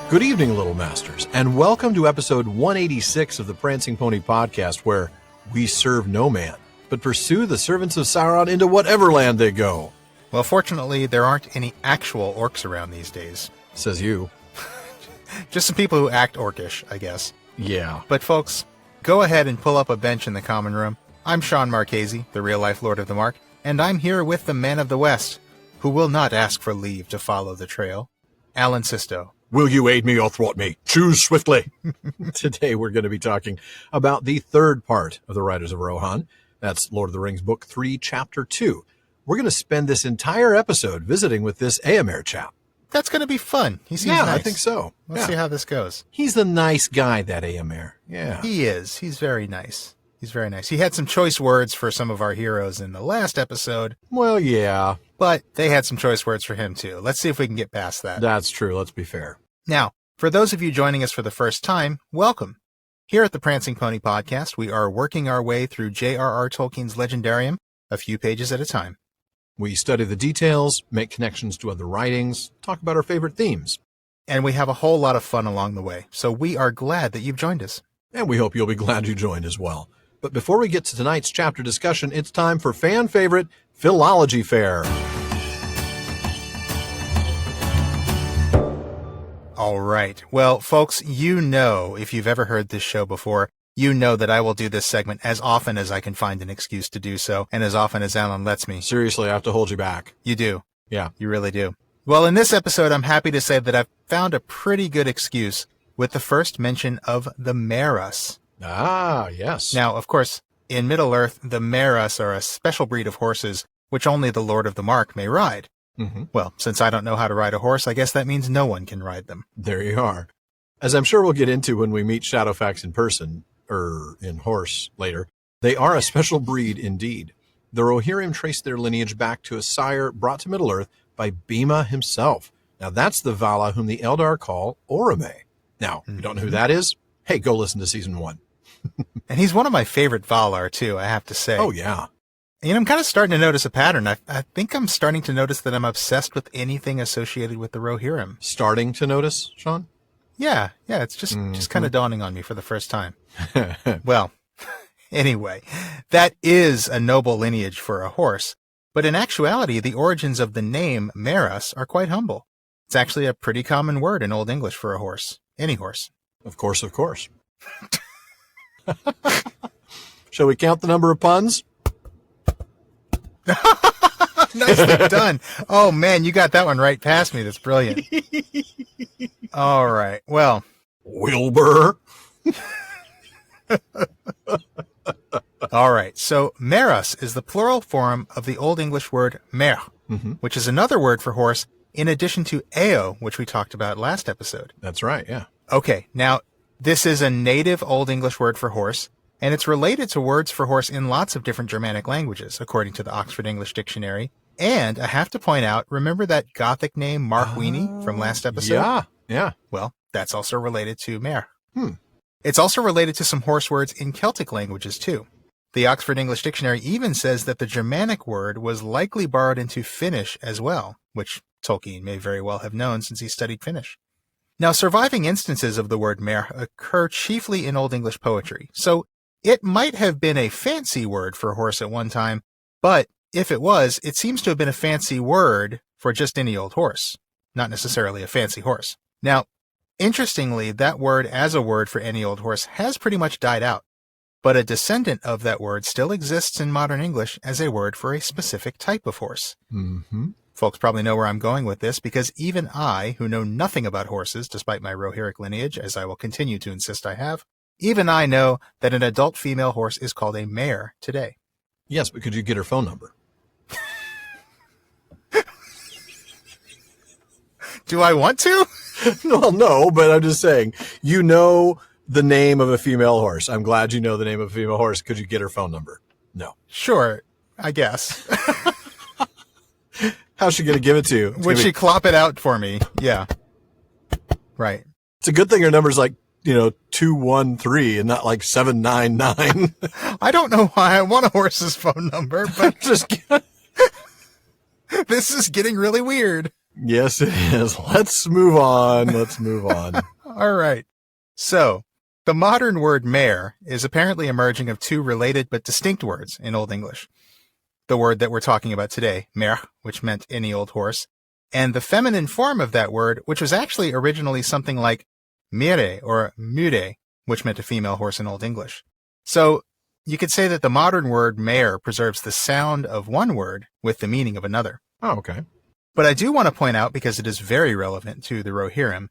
Good evening, Little Masters, and welcome to episode 186 of the Prancing Pony Podcast, where we serve no man, but pursue the servants of Sauron into whatever land they go. Well, fortunately, there aren't any actual orcs around these days. Says you. Just some people who act orcish, I guess. Yeah. But folks, go ahead and pull up a bench in the common room. I'm Sean Marchese, the real-life Lord of the Mark, and I'm here with the Man of the West, who will not ask for leave to follow the trail, Alan Sisto. Will you aid me or thwart me? Choose swiftly. Today we're going to be talking about the third part of the Riders of Rohan. That's Lord of the Rings Book 3, Chapter 2. We're going to spend this entire episode visiting with this Éomer chap. That's going to be fun. He seems nice. nice. I think so. Let's see how this goes. He's the nice guy, that Éomer. Yeah. He is. He's very nice. He's very nice. He had some choice words for some of our heroes in the last episode. Well, yeah. But they had some choice words for him, too. Let's see if we can get past that. That's true. Let's be fair. Now, for those of you joining us for the first time, welcome. Here at the Prancing Pony Podcast, we are working our way through J.R.R. Tolkien's legendarium, a few pages at a time. We study the details, make connections to other writings, talk about our favorite themes. And we have a whole lot of fun along the way, so we are glad that you've joined us. And we hope you'll be glad you joined as well. But before we get to tonight's chapter discussion, it's time for fan favorite Philology Fair. All right. Well, folks, you know, if you've ever heard this show before, you know that I will do this segment as often as I can find an excuse to do so, and as often as Alan lets me. Seriously, I have to hold you back. You do. Yeah. You really do. Well, in this episode, I'm happy to say that I've found a pretty good excuse with the first mention of the Merus. Ah, yes. Now, of course, in Middle-earth, the Merus are a special breed of horses which only the Lord of the Mark may ride. Mm-hmm. Well, since I don't know how to ride a horse, I guess that means no one can ride them. There you are. As I'm sure we'll get into when we meet Shadowfax in person, in horse later, they are a special breed indeed. The Rohirrim trace their lineage back to a sire brought to Middle-earth by Bhima himself. Now, that's the Vala whom the Eldar call Orome. Now, you don't know who that is? Hey, go listen to Season 1. And he's one of my favorite Valar, too, I have to say. Oh, yeah. And I'm kind of starting to notice a pattern. I think I'm starting to notice that I'm obsessed with anything associated with the Rohirrim. Starting to notice, Sean? Yeah, it's just kind of dawning on me for the first time. Well, anyway, that is a noble lineage for a horse. But in actuality, the origins of the name Merus are quite humble. It's actually a pretty common word in Old English for a horse. Any horse. Of course. Shall we count the number of puns? Nicely done. Oh, man, you got that one right past me. That's brilliant. All right. Well. Wilbur. All right. So Merus is the plural form of the Old English word mer, which is another word for horse, in addition to eo, which we talked about last episode. That's right, yeah. Okay. Now, this is a native Old English word for horse, and it's related to words for horse in lots of different Germanic languages, according to the Oxford English Dictionary. And I have to point out, remember that Gothic name Markwini from last episode? Yeah. Well, that's also related to mer. It's also related to some horse words in Celtic languages, too. The Oxford English Dictionary even says that the Germanic word was likely borrowed into Finnish as well, which Tolkien may very well have known since he studied Finnish. Now, surviving instances of the word mer occur chiefly in Old English poetry, so it might have been a fancy word for horse at one time, but if it was, it seems to have been a fancy word for just any old horse, not necessarily a fancy horse. Now, interestingly, that word as a word for any old horse has pretty much died out, but a descendant of that word still exists in modern English as a word for a specific type of horse. Mm-hmm. Folks probably know where I'm going with this, because even I, who know nothing about horses, despite my Rohirric lineage, as I will continue to insist I have, even I know that an adult female horse is called a mare today. Yes, but could you get her phone number? Do I want to? Well, no, but I'm just saying, you know the name of a female horse. I'm glad you know the name of a female horse. Could you get her phone number? No. Sure, I guess. How's she going to give it to you? Would she clop it out for me? Yeah. Right. It's a good thing her number's like, 213 and not like 799. I don't know why I want a horse's phone number, but Just this is getting really weird. Yes, it is. Let's move on. All right. So, the modern word mare is apparently a merging of two related but distinct words in Old English. The word that we're talking about today, mare, which meant any old horse, and the feminine form of that word, which was actually originally something like mire or mure, which meant a female horse in Old English. So, you could say that the modern word mare preserves the sound of one word with the meaning of another. Oh, okay. But I do want to point out, because it is very relevant to the Rohirrim,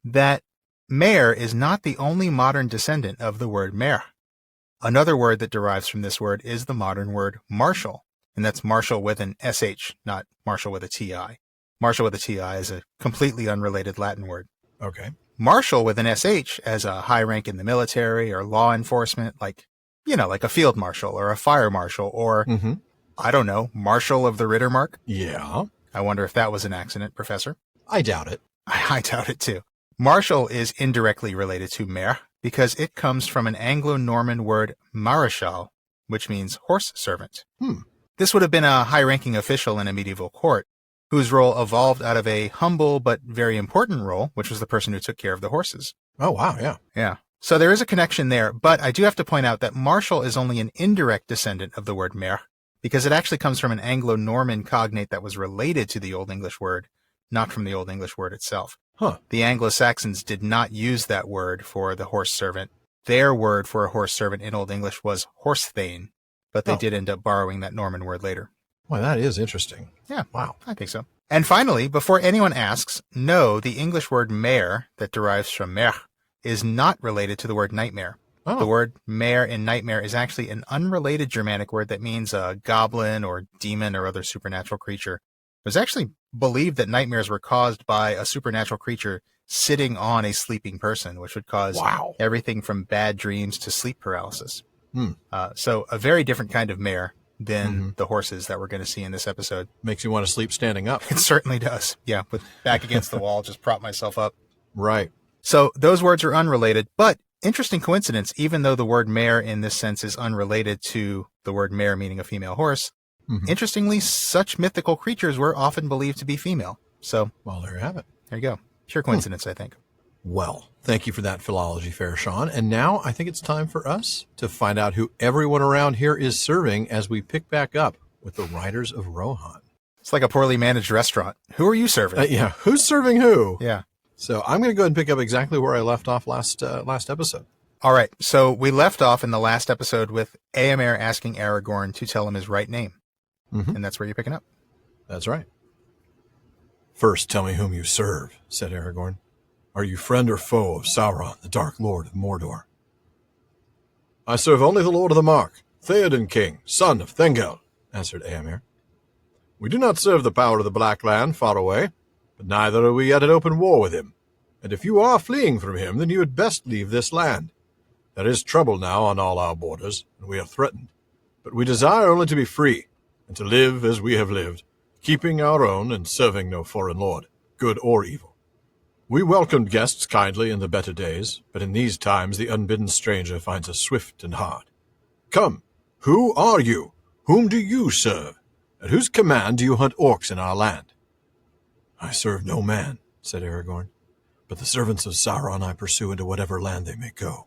that mare is not the only modern descendant of the word mare. Another word that derives from this word is the modern word marshal, and that's marshal with an SH, not marshal with a TI. Marshal with a TI is a completely unrelated Latin word. Okay. Marshal with an SH as a high rank in the military or law enforcement, like a field marshal or a fire marshal or, I don't know, Marshal of the Riddermark. Yeah. I wonder if that was an accident, Professor. I doubt it. I doubt it too. Marshal is indirectly related to mare because it comes from an Anglo-Norman word Marshal, which means horse servant. This would have been a high-ranking official in a medieval court whose role evolved out of a humble but very important role, which was the person who took care of the horses. Oh, wow, yeah. Yeah. So there is a connection there, but I do have to point out that marshal is only an indirect descendant of the word mare, because it actually comes from an Anglo-Norman cognate that was related to the Old English word, not from the Old English word itself. Huh. The Anglo-Saxons did not use that word for the horse servant. Their word for a horse servant in Old English was horse-thane, but they did end up borrowing that Norman word later. Well, that is interesting. Yeah, wow. I think so. And finally, before anyone asks, no, the English word mare that derives from mère is not related to the word nightmare. Oh. The word mare in nightmare is actually an unrelated Germanic word that means a goblin or demon or other supernatural creature. It was actually believed that nightmares were caused by a supernatural creature sitting on a sleeping person, which would cause everything from bad dreams to sleep paralysis. So a very different kind of mare than the horses that we're going to see in this episode. Makes you want to sleep standing up. It certainly does. Yeah, with back against the wall, just prop myself up. Right. So those words are unrelated, but interesting coincidence, even though the word mare in this sense is unrelated to the word mare meaning a female horse, interestingly, such mythical creatures were often believed to be female. So, well, there you have it. There you go. Pure coincidence, I think. Well, thank you for that philology fair, Sean. And now I think it's time for us to find out who everyone around here is serving as we pick back up with the Riders of Rohan. It's like a poorly managed restaurant. Who are you serving? Yeah, who's serving who? Yeah. So I'm going to go ahead and pick up exactly where I left off last episode. All right. So we left off in the last episode with Éomer asking Aragorn to tell him his right name. And that's where you're picking up. That's right. First, tell me whom you serve, said Aragorn. Are you friend or foe of Sauron, the Dark Lord of Mordor? I serve only the Lord of the Mark, Theoden King, son of Thengel, answered Éomer. We do not serve the power of the Black Land far away, but neither are we at an open war with him. And if you are fleeing from him, then you had best leave this land. There is trouble now on all our borders, and we are threatened. But we desire only to be free, and to live as we have lived, keeping our own and serving no foreign lord, good or evil. We welcomed guests kindly in the better days, but in these times the unbidden stranger finds us swift and hard. Come, who are you? Whom do you serve? At whose command do you hunt orcs in our land? I serve no man, said Aragorn, but the servants of Sauron I pursue into whatever land they may go.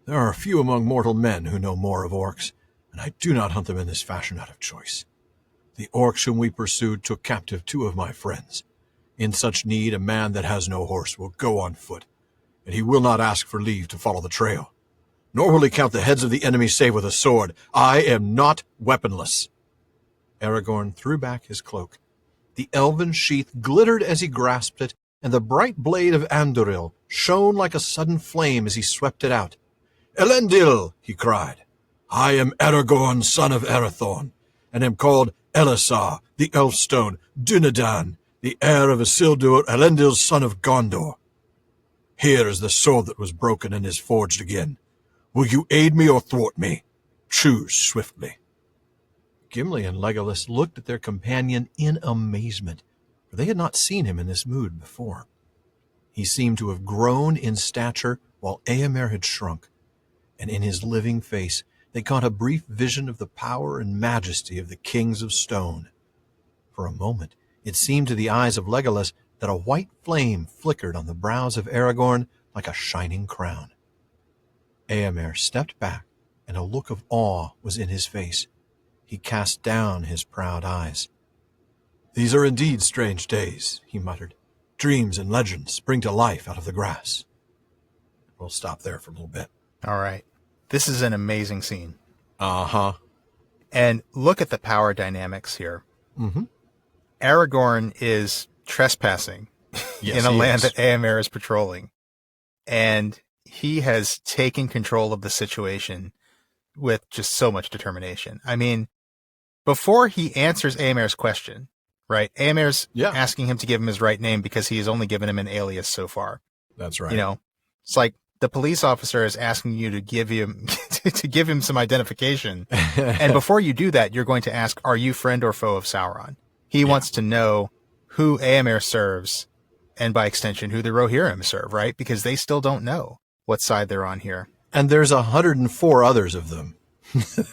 There are few among mortal men who know more of orcs, and I do not hunt them in this fashion out of choice. The orcs whom we pursued took captive 2 of my friends. In such need, a man that has no horse will go on foot, and he will not ask for leave to follow the trail. Nor will he count the heads of the enemy save with a sword. I am not weaponless. Aragorn threw back his cloak. The elven sheath glittered as he grasped it, and the bright blade of Anduril shone like a sudden flame as he swept it out. Elendil, he cried. I am Aragorn, son of Arathorn, and am called Elisar, the Elfstone, Dunedain, the heir of Isildur, Elendil's son of Gondor. Here is the sword that was broken and is forged again. Will you aid me or thwart me? Choose swiftly. Gimli and Legolas looked at their companion in amazement, for they had not seen him in this mood before. He seemed to have grown in stature while Éomer had shrunk, and in his living face they caught a brief vision of the power and majesty of the kings of stone. For a moment It seemed to the eyes of Legolas that a white flame flickered on the brows of Aragorn like a shining crown. Éomer stepped back, and a look of awe was in his face. He cast down his proud eyes. "These are indeed strange days," he muttered. "Dreams and legends spring to life out of the grass." We'll stop there for a little bit. All right. This is an amazing scene. Uh-huh. And look at the power dynamics here. Mm-hmm. Aragorn is trespassing in a land that Éomer is patrolling. And he has taken control of the situation with just so much determination. I mean, before he answers Éomer's question, right? Éomer's asking him to give him his right name because he has only given him an alias so far. That's right. You know, it's like the police officer is asking you to give him to give him some identification. And before you do that, you're going to ask, are you friend or foe of Sauron? He wants to know who Éomer serves, and by extension, who the Rohirrim serve, right? Because they still don't know what side they're on here. And there's 104 others of them.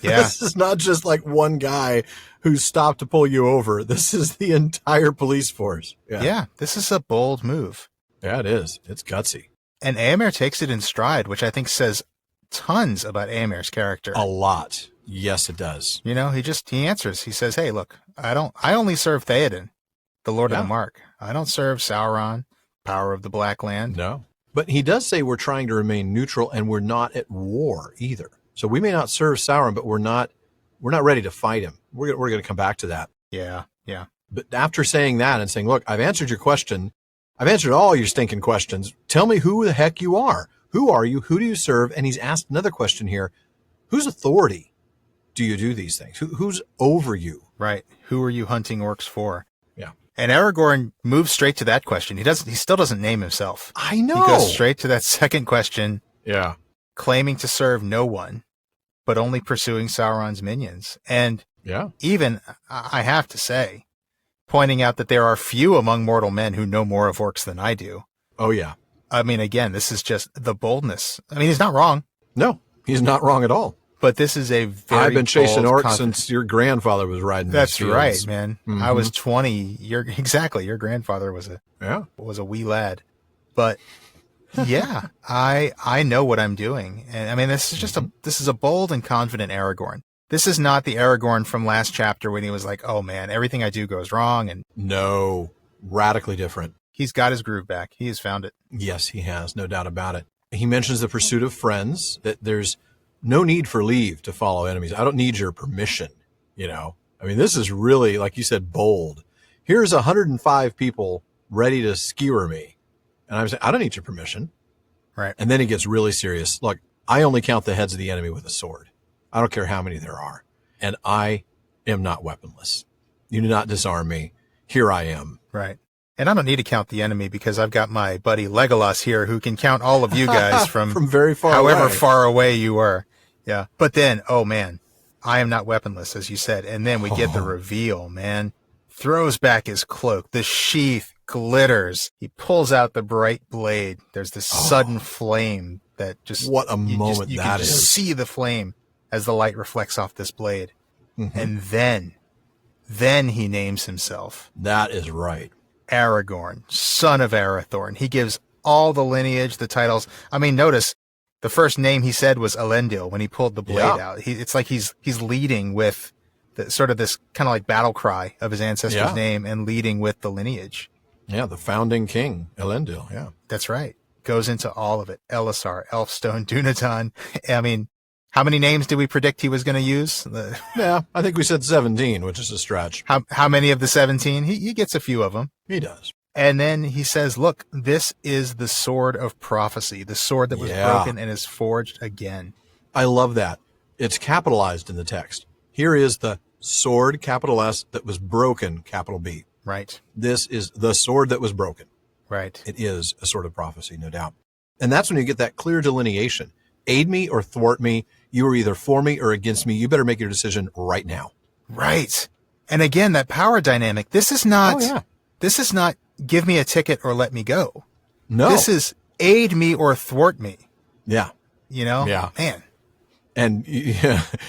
Yeah. This is not just like one guy who stopped to pull you over. This is the entire police force. Yeah, this is a bold move. Yeah, it is. It's gutsy. And Éomer takes it in stride, which I think says tons about Éomer's character. A lot. Yes, it does. You know, he answers. He says, "Hey, look, I only serve Theoden, the Lord of the Mark. I don't serve Sauron, power of the Black Land." No. But he does say we're trying to remain neutral, and we're not at war either. So we may not serve Sauron, but we're not ready to fight him. We're going to come back to that. Yeah. But after saying that and saying, "Look, I've answered your question. I've answered all your stinking questions. Tell me who the heck you are. Who are you? Who do you serve?" And he's asked another question here. Whose authority do you do these things? Who's over you? Right. Who are you hunting orcs for? Yeah. And Aragorn moves straight to that question. He still doesn't name himself. I know. He goes straight to that second question. Yeah. Claiming to serve no one, but only pursuing Sauron's minions. And even, I have to say, pointing out that there are few among mortal men who know more of orcs than I do. Oh, yeah. I mean, again, this is just the boldness. I mean, he's not wrong. No, he's not wrong at all. But this is a very I've been chasing bold, orcs since your grandfather was riding That's these right, fields. man. Mm-hmm. I was 20. Your grandfather was a wee lad. But yeah, I know what I'm doing. And I mean, this is just this is a bold and confident Aragorn. This is not the Aragorn from last chapter when he was like, "Oh man, everything I do goes wrong." And no, radically different. He's got his groove back. He has found it. Yes, he has. No doubt about it. He mentions the pursuit of friends, that there's no need for leave to follow enemies. I don't need your permission. You know, I mean, this is really, like you said, bold. Here's 105 people ready to skewer me. And I'm saying, I don't need your permission. Right. And then he gets really serious. Look, I only count the heads of the enemy with a sword. I don't care how many there are. And I am not weaponless. You do not disarm me. Here I am. Right. And I don't need to count the enemy because I've got my buddy Legolas here who can count all of you guys from very far however away. far away you are. Yeah. But then, oh man, I am not weaponless, as you said. And then we get the reveal, man. Throws back his cloak. The sheath glitters. He pulls out the bright blade. There's this sudden flame that just... What a moment you that can is. just see the flame as the light reflects off this blade. Mm-hmm. And then he names himself. That is right. Aragorn, son of Arathorn. He gives all the lineage, the titles. I mean, notice the first name he said was Elendil when he pulled the blade out. It's like he's leading with the, sort of this kind of like battle cry of his ancestor's name and leading with the lineage. Yeah, the founding king, Elendil. Yeah, that's right. Goes into all of it. Elisar, Elfstone, Dunedain. I mean, how many names did we predict he was going to use? Yeah, I think we said 17, which is a stretch. How many of the 17? He gets a few of them. He does. And then he says, look, this is the sword of prophecy, the sword that was broken and is forged again. I love that. It's capitalized in the text. Here is the sword, capital S, that was broken, capital B. Right. This is the sword that was broken. Right. It is a sword of prophecy, no doubt. And that's when you get that clear delineation. Aid me or thwart me. You are either for me or against me. You better make your decision right now. Right. And again, that power dynamic. This is not give me a ticket or let me go. No. This is aid me or thwart me. Yeah. You know? Yeah. Man. And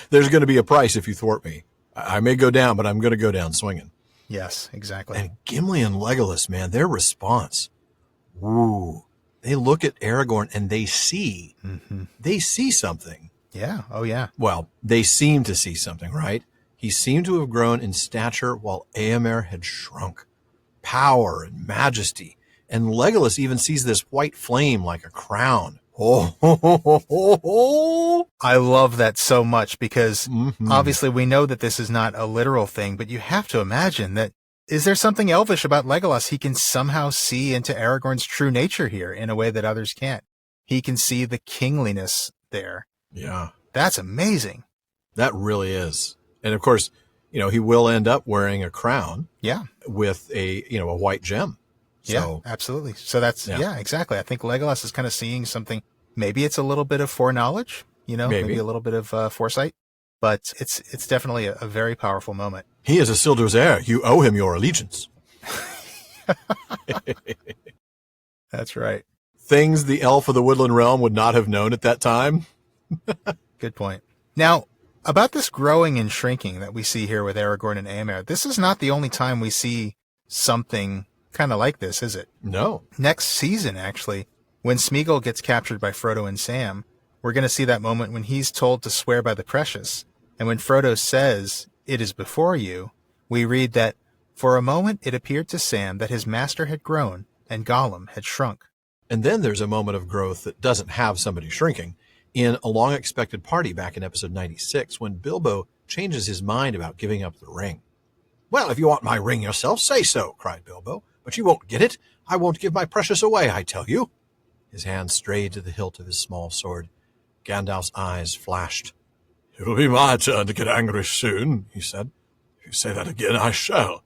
there's going to be a price if you thwart me. I may go down, but I'm going to go down swinging. Yes, exactly. And Gimli and Legolas, man, their response. Woo. They look at Aragorn and they see something. Yeah. Oh, yeah. Well, they seem to see something, right? He seemed to have grown in stature while Éomer had shrunk. Power and majesty. And Legolas even sees this white flame like a crown. Oh, ho, ho, ho, ho, ho. I love that so much because Mhm. obviously we know that this is not a literal thing, but you have to imagine that is there something elvish about Legolas? He can somehow see into Aragorn's true nature here in a way that others can't. He can see the kingliness there. Yeah, That's amazing. that really is. And of course, he will end up wearing a crown. Yeah. With a white gem. So, yeah, absolutely. So that's, Yeah. yeah, exactly. I think Legolas is kind of seeing something. Maybe it's a little bit of foreknowledge, maybe a little bit of foresight, but it's definitely a very powerful moment. he is Isildur's heir. You owe him your allegiance. That's right. Things the elf of the woodland realm would not have known at that time. Good point. Now, about this growing and shrinking that we see here with Aragorn and Éomer, this is not the only time we see something kind of like this, is it? No. Next season, actually, when Smeagol gets captured by Frodo and Sam, we're going to see that moment when he's told to swear by the precious. And when Frodo says, "It is before you," we read that, "For a moment it appeared to Sam that his master had grown and Gollum had shrunk." And then there's a moment of growth that doesn't have somebody shrinking in A Long Expected Party back in episode 96 when Bilbo changes his mind about giving up the ring. "Well, if you want my ring yourself, say so," cried Bilbo. "But you won't get it. I won't give my precious away, I tell you." His hand strayed to the hilt of his small sword. Gandalf's eyes flashed. "It'll be my turn to get angry soon," he said. "If you say that again, I shall.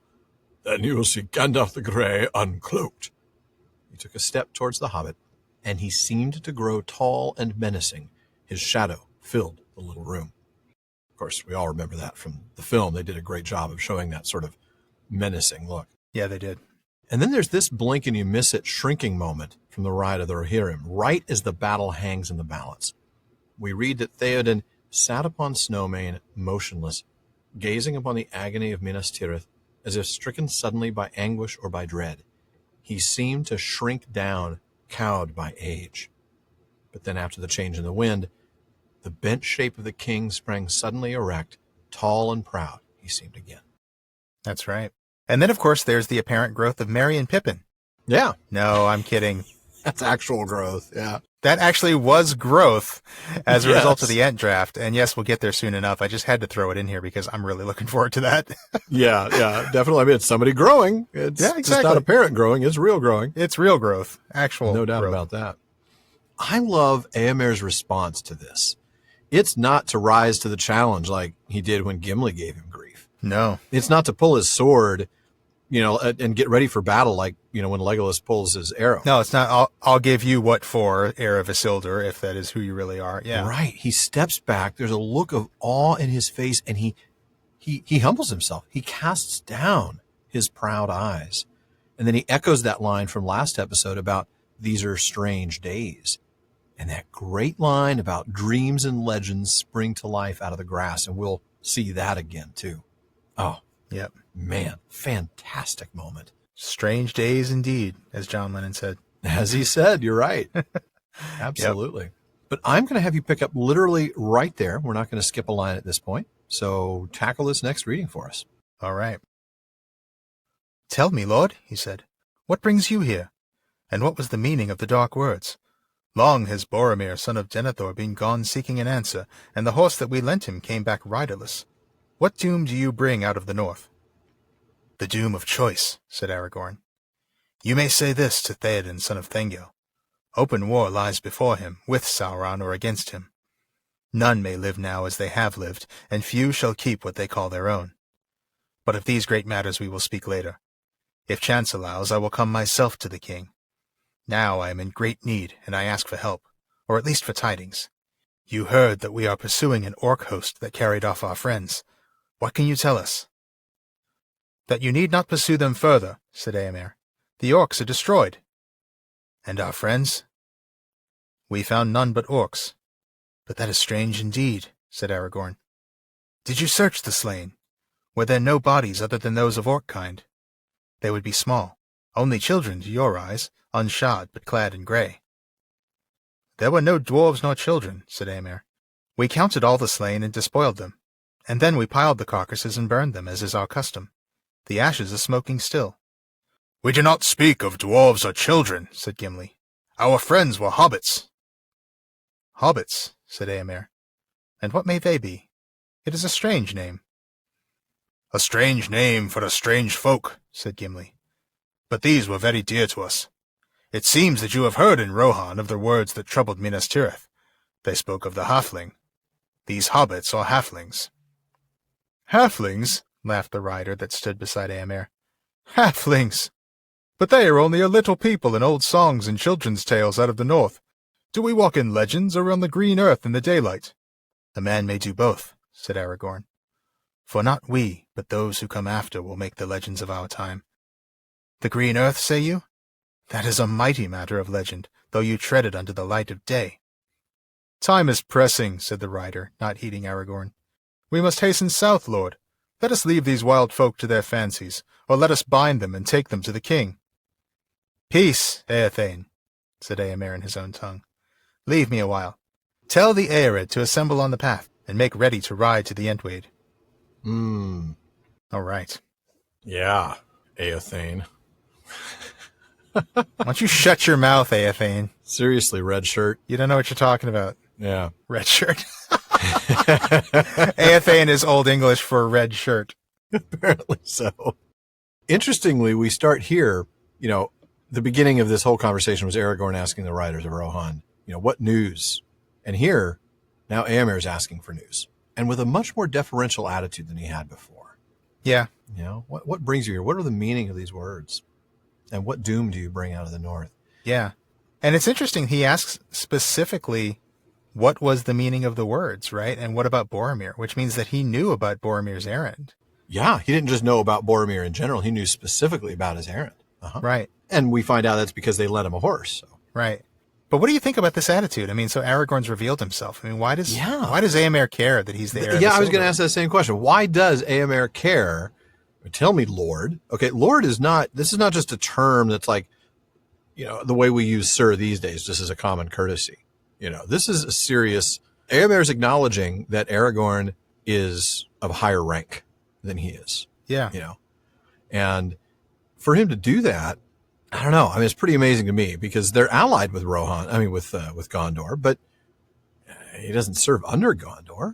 Then you will see Gandalf the Grey uncloaked." He took a step towards the hobbit, and he seemed to grow tall and menacing. His shadow filled the little room. Of course, we all remember that from the film. They did a great job of showing that sort of menacing look. Yeah, they did. And then there's this blink and you miss it shrinking moment from the Ride of the Rohirrim, right as the battle hangs in the balance. We read that Theoden sat upon Snowmane, motionless, gazing upon the agony of Minas Tirith, as if stricken suddenly by anguish or by dread. He seemed to shrink down, cowed by age. But then after the change in the wind, the bent shape of the king sprang suddenly erect, tall and proud, he seemed again. That's right. And then, of course, there's the apparent growth of Merry and Pippin. Yeah. No, I'm kidding. That's actual growth, yeah. That actually was growth as a result of Yes. the Ent draft. And yes, we'll get there soon enough. I just had to throw it in here because I'm really looking forward to that. Yeah, definitely. I mean, it's somebody growing. It's Yeah, just exactly. not apparent growing. It's real growing. It's real growth. Actual No doubt growth. about that. I love Éomer's response to this. It's not to rise to the challenge like he did when Gimli gave him grief. No. It's not to pull his sword, and get ready for battle like, when Legolas pulls his arrow. No, it's not. I'll give you what for, heir of Isildur, if that is who you really are. Yeah. Right. He steps back. There's a look of awe in his face, and he humbles himself. He casts down his proud eyes. And then he echoes that line from last episode about these are strange days. And that great line about dreams and legends spring to life out of the grass. And we'll see that again, too. Oh, Yep. man. Fantastic moment. Strange days indeed, as John Lennon said. As he said, you're right. Absolutely. But I'm going to have you pick up literally right there. We're not going to skip a line at this point. So tackle this next reading for us. All right. "Tell me, Lord," he said, "what brings you here? And what was the meaning of the dark words? Long has Boromir, son of Denethor, been gone seeking an answer, and the horse that we lent him came back riderless. What doom do you bring out of the north?" "The doom of choice," said Aragorn. "You may say this to Theoden, son of Thengel. Open war lies before him, with Sauron or against him. None may live now as they have lived, and few shall keep what they call their own. But of these great matters we will speak later. If chance allows, I will come myself to the king. Now I am in great need, and I ask for help, or at least for tidings. You heard that we are pursuing an orc host that carried off our friends. What can you tell us?" "That you need not pursue them further," said Éomer. "The orcs are destroyed." "And our friends?" "We found none but orcs." "But that is strange indeed," said Aragorn. "Did you search the slain? were there no bodies other than those of orc kind. They would be small, only children to your eyes, unshod but clad in grey. There were no dwarves nor children, said Éomer. We counted all the slain and despoiled them, and then we piled the carcasses and burned them, as is our custom. The ashes are smoking still. We do not speak of dwarves or children, said Gimli. Our friends were hobbits. Hobbits, said Éomer. And what may they be? It is a strange name. A strange name for a strange folk, said Gimli. But these were very dear to us. It seems that you have heard in Rohan of the words that troubled Minas Tirith. They spoke of the halfling. These hobbits are halflings. Halflings? Laughed the rider that stood beside Éomer. Halflings! But they are only a little people in old songs and children's tales out of the north. Do we walk in legends or on the green earth in the daylight? A man may do both, said Aragorn. For not we, but those who come after will make the legends of our time. The green earth, say you? That is a mighty matter of legend, though you tread it under the light of day. Time is pressing, said the rider, not heeding Aragorn. We must hasten south, lord. Let us leave these wild folk to their fancies, or let us bind them and take them to the king. Peace, Éothane, said Éomer in his own tongue. Leave me a while. Tell the Éored to assemble on the path, and make ready to ride to the Entwade. All right. Yeah, Éothane. Why don't you shut your mouth, Éothane? Seriously, red shirt. You don't know what you're talking about. Yeah. Red shirt. Éothane is Old English for red shirt. Apparently so. Interestingly, we start here, the beginning of this whole conversation was Aragorn asking the riders of Rohan, what news? And here, now Éomer is asking for news, and with a much more deferential attitude than he had before. Yeah. What brings you here? What are the meaning of these words? And what doom do you bring out of the north? Yeah. And it's interesting, he asks specifically what was the meaning of the words, right? And what about Boromir, which means that he knew about Boromir's errand. Yeah, he didn't just know about Boromir in general, he knew specifically about his errand. Right. And we find out that's because they lent him a horse. So. Right. But what do you think about this attitude? I mean, so Aragorn's revealed himself. I mean, why does Éomer care that he's the heir of the I was silver? going to ask that same question. Why does Éomer care? Tell me, Lord. Okay, Lord this is not just a term that's like, the way we use sir these days, just as a common courtesy. This is a serious, Éomer is acknowledging that Aragorn is of higher rank than he is. Yeah. And for him to do that, I don't know. I mean, it's pretty amazing to me because they're allied with Rohan. I mean, with Gondor, but he doesn't serve under Gondor.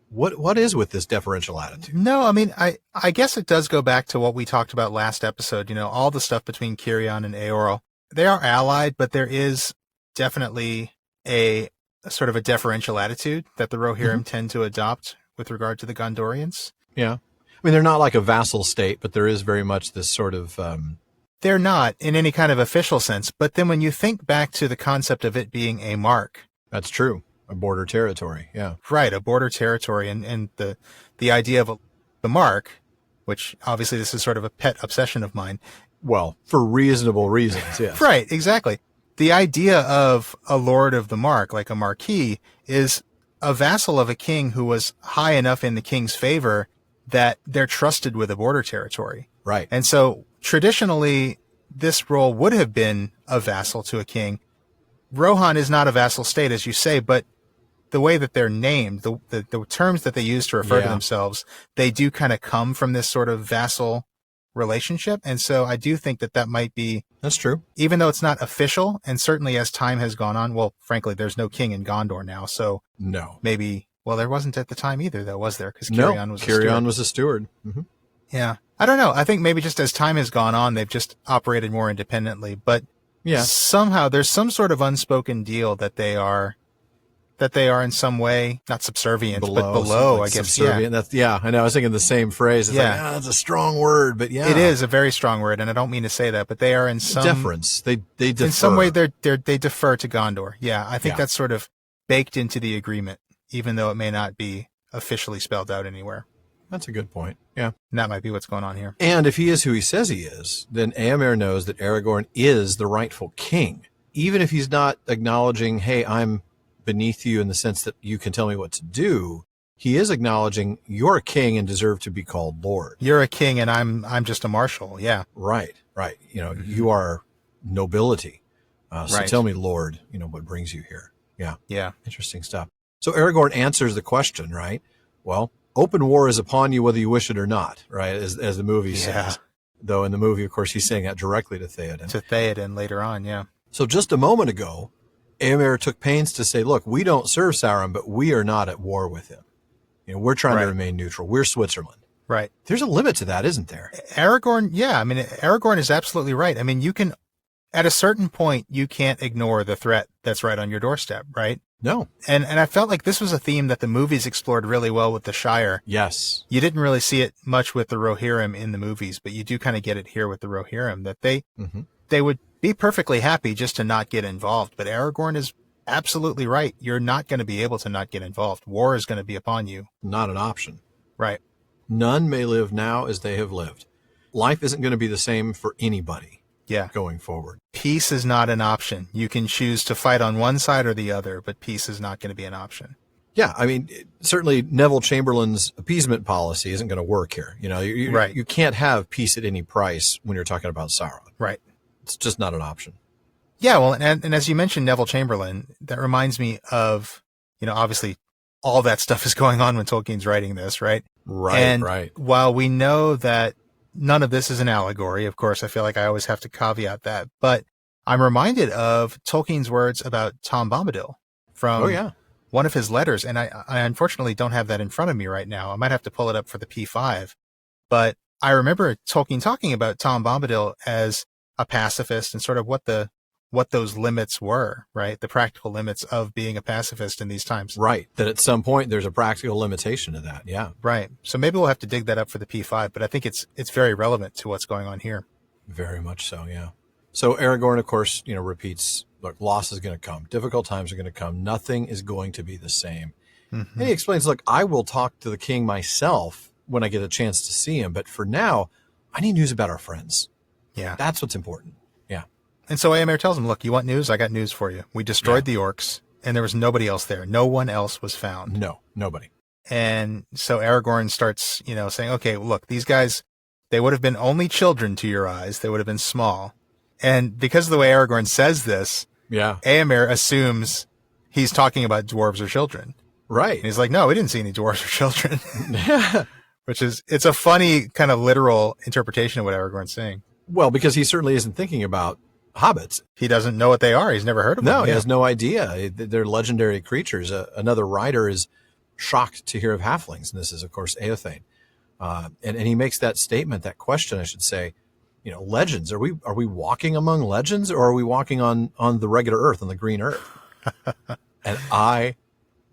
What is with this deferential attitude? No, I mean, I guess it does go back to what we talked about last episode. All the stuff between Cirion and Eorl. They are allied, but there is definitely a sort of a deferential attitude that the Rohirrim tend to adopt with regard to the Gondorians. Yeah. I mean, they're not like a vassal state, but there is very much this sort of... They're not in any kind of official sense, but then when you think back to the concept of it being a mark... That's true. A border territory, yeah. Right, a border territory, and the idea of the mark, which obviously this is sort of a pet obsession of mine. Well, for reasonable reasons, yes. Right, exactly. The idea of a lord of the mark, like a marquis, is a vassal of a king who was high enough in the king's favor that they're trusted with a border territory. Right. And so traditionally, this role would have been a vassal to a king. Rohan is not a vassal state, as you say, but the way that they're named, the terms that they use to refer to themselves, they do kind of come from this sort of vassal relationship. And so I do think that might be... That's true. Even though it's not official, and certainly as time has gone on, well, frankly, there's no king in Gondor now, so... No. Maybe... Well, there wasn't at the time either, though, was there? Because Cirion was a steward. Mm-hmm. Yeah. I don't know. I think maybe just as time has gone on, they've just operated more independently. But somehow there's some sort of unspoken deal that they are in some way, not subservient, but below, like I guess. Subservient. Yeah. I know. I was thinking the same phrase. It's like, that's a strong word, but yeah. It is a very strong word, and I don't mean to say that, but they are in some... Deference. They defer. In some way, they defer to Gondor. Yeah, I think that's sort of baked into the agreement, even though it may not be officially spelled out anywhere. That's a good point. Yeah. And that might be what's going on here. And if he is who he says he is, then Éomer knows that Aragorn is the rightful king. Even if he's not acknowledging, hey, I'm beneath you in the sense that you can tell me what to do, he is acknowledging you're a king and deserve to be called Lord. You're a king and I'm just a marshal. Yeah. Right. You are nobility. So Right. tell me, Lord, what brings you here? Yeah. Yeah. Interesting stuff. So Aragorn answers the question, right? Well, open war is upon you whether you wish it or not, right? As the movie says. Though in the movie, of course, he's saying that directly to Theoden. To Theoden later on, yeah. So just a moment ago, Éomer took pains to say, look, we don't serve Sauron, but we are not at war with him. We're trying to remain neutral. We're Switzerland. Right. There's a limit to that, isn't there? Aragorn is absolutely right. I mean, you can, at a certain point, you can't ignore the threat that's right on your doorstep, right? No. And I felt like this was a theme that the movies explored really well with the Shire. Yes. You didn't really see it much with the Rohirrim in the movies, but you do kind of get it here with the Rohirrim, that they would be perfectly happy just to not get involved. But Aragorn is absolutely right. You're not going to be able to not get involved. War is going to be upon you. Not an option. Right. None may live now as they have lived. Life isn't going to be the same for anybody. Yeah. Going forward. Peace is not an option. You can choose to fight on one side or the other, but peace is not going to be an option. Yeah, I mean, certainly Neville Chamberlain's appeasement policy isn't going to work here. You can't have peace at any price when you're talking about Sauron. Right. It's just not an option. Yeah, well, and as you mentioned Neville Chamberlain, that reminds me of, obviously all that stuff is going on when Tolkien's writing this, right? Right, and right. While we know that none of this is an allegory, of course, I feel like I always have to caveat that, but I'm reminded of Tolkien's words about Tom Bombadil from one of his letters, and I unfortunately don't have that in front of me right now. I might have to pull it up for the P5, but I remember Tolkien talking about Tom Bombadil as a pacifist and sort of what those limits were, right? The practical limits of being a pacifist in these times. Right. That at some point there's a practical limitation to that. Yeah. Right. So maybe we'll have to dig that up for the P5, but I think it's very relevant to what's going on here. Very much so. Yeah. So Aragorn, of course, repeats, look, loss is going to come. Difficult times are going to come. Nothing is going to be the same. Mm-hmm. And he explains, look, I will talk to the king myself when I get a chance to see him. But for now, I need news about our friends. Yeah. That's what's important. Yeah. And so Éomer tells him, look, you want news? I got news for you. We destroyed the orcs, and there was nobody else there. No one else was found. No, nobody. And so Aragorn starts, saying, okay, look, these guys, they would have been only children to your eyes. They would have been small. And because of the way Aragorn says this, Éomer assumes he's talking about dwarves or children. Right. And he's like, no, we didn't see any dwarves or children. It's a funny kind of literal interpretation of what Aragorn's saying. Well, because he certainly isn't thinking about hobbits. He doesn't know what they are. He's never heard of them. No, he has no idea. They're legendary creatures. Another writer is shocked to hear of halflings, and this is, of course, Éothane. And he makes that statement, that question, I should say, legends. Are we walking among legends, or are we walking on the regular earth, on the green earth? And I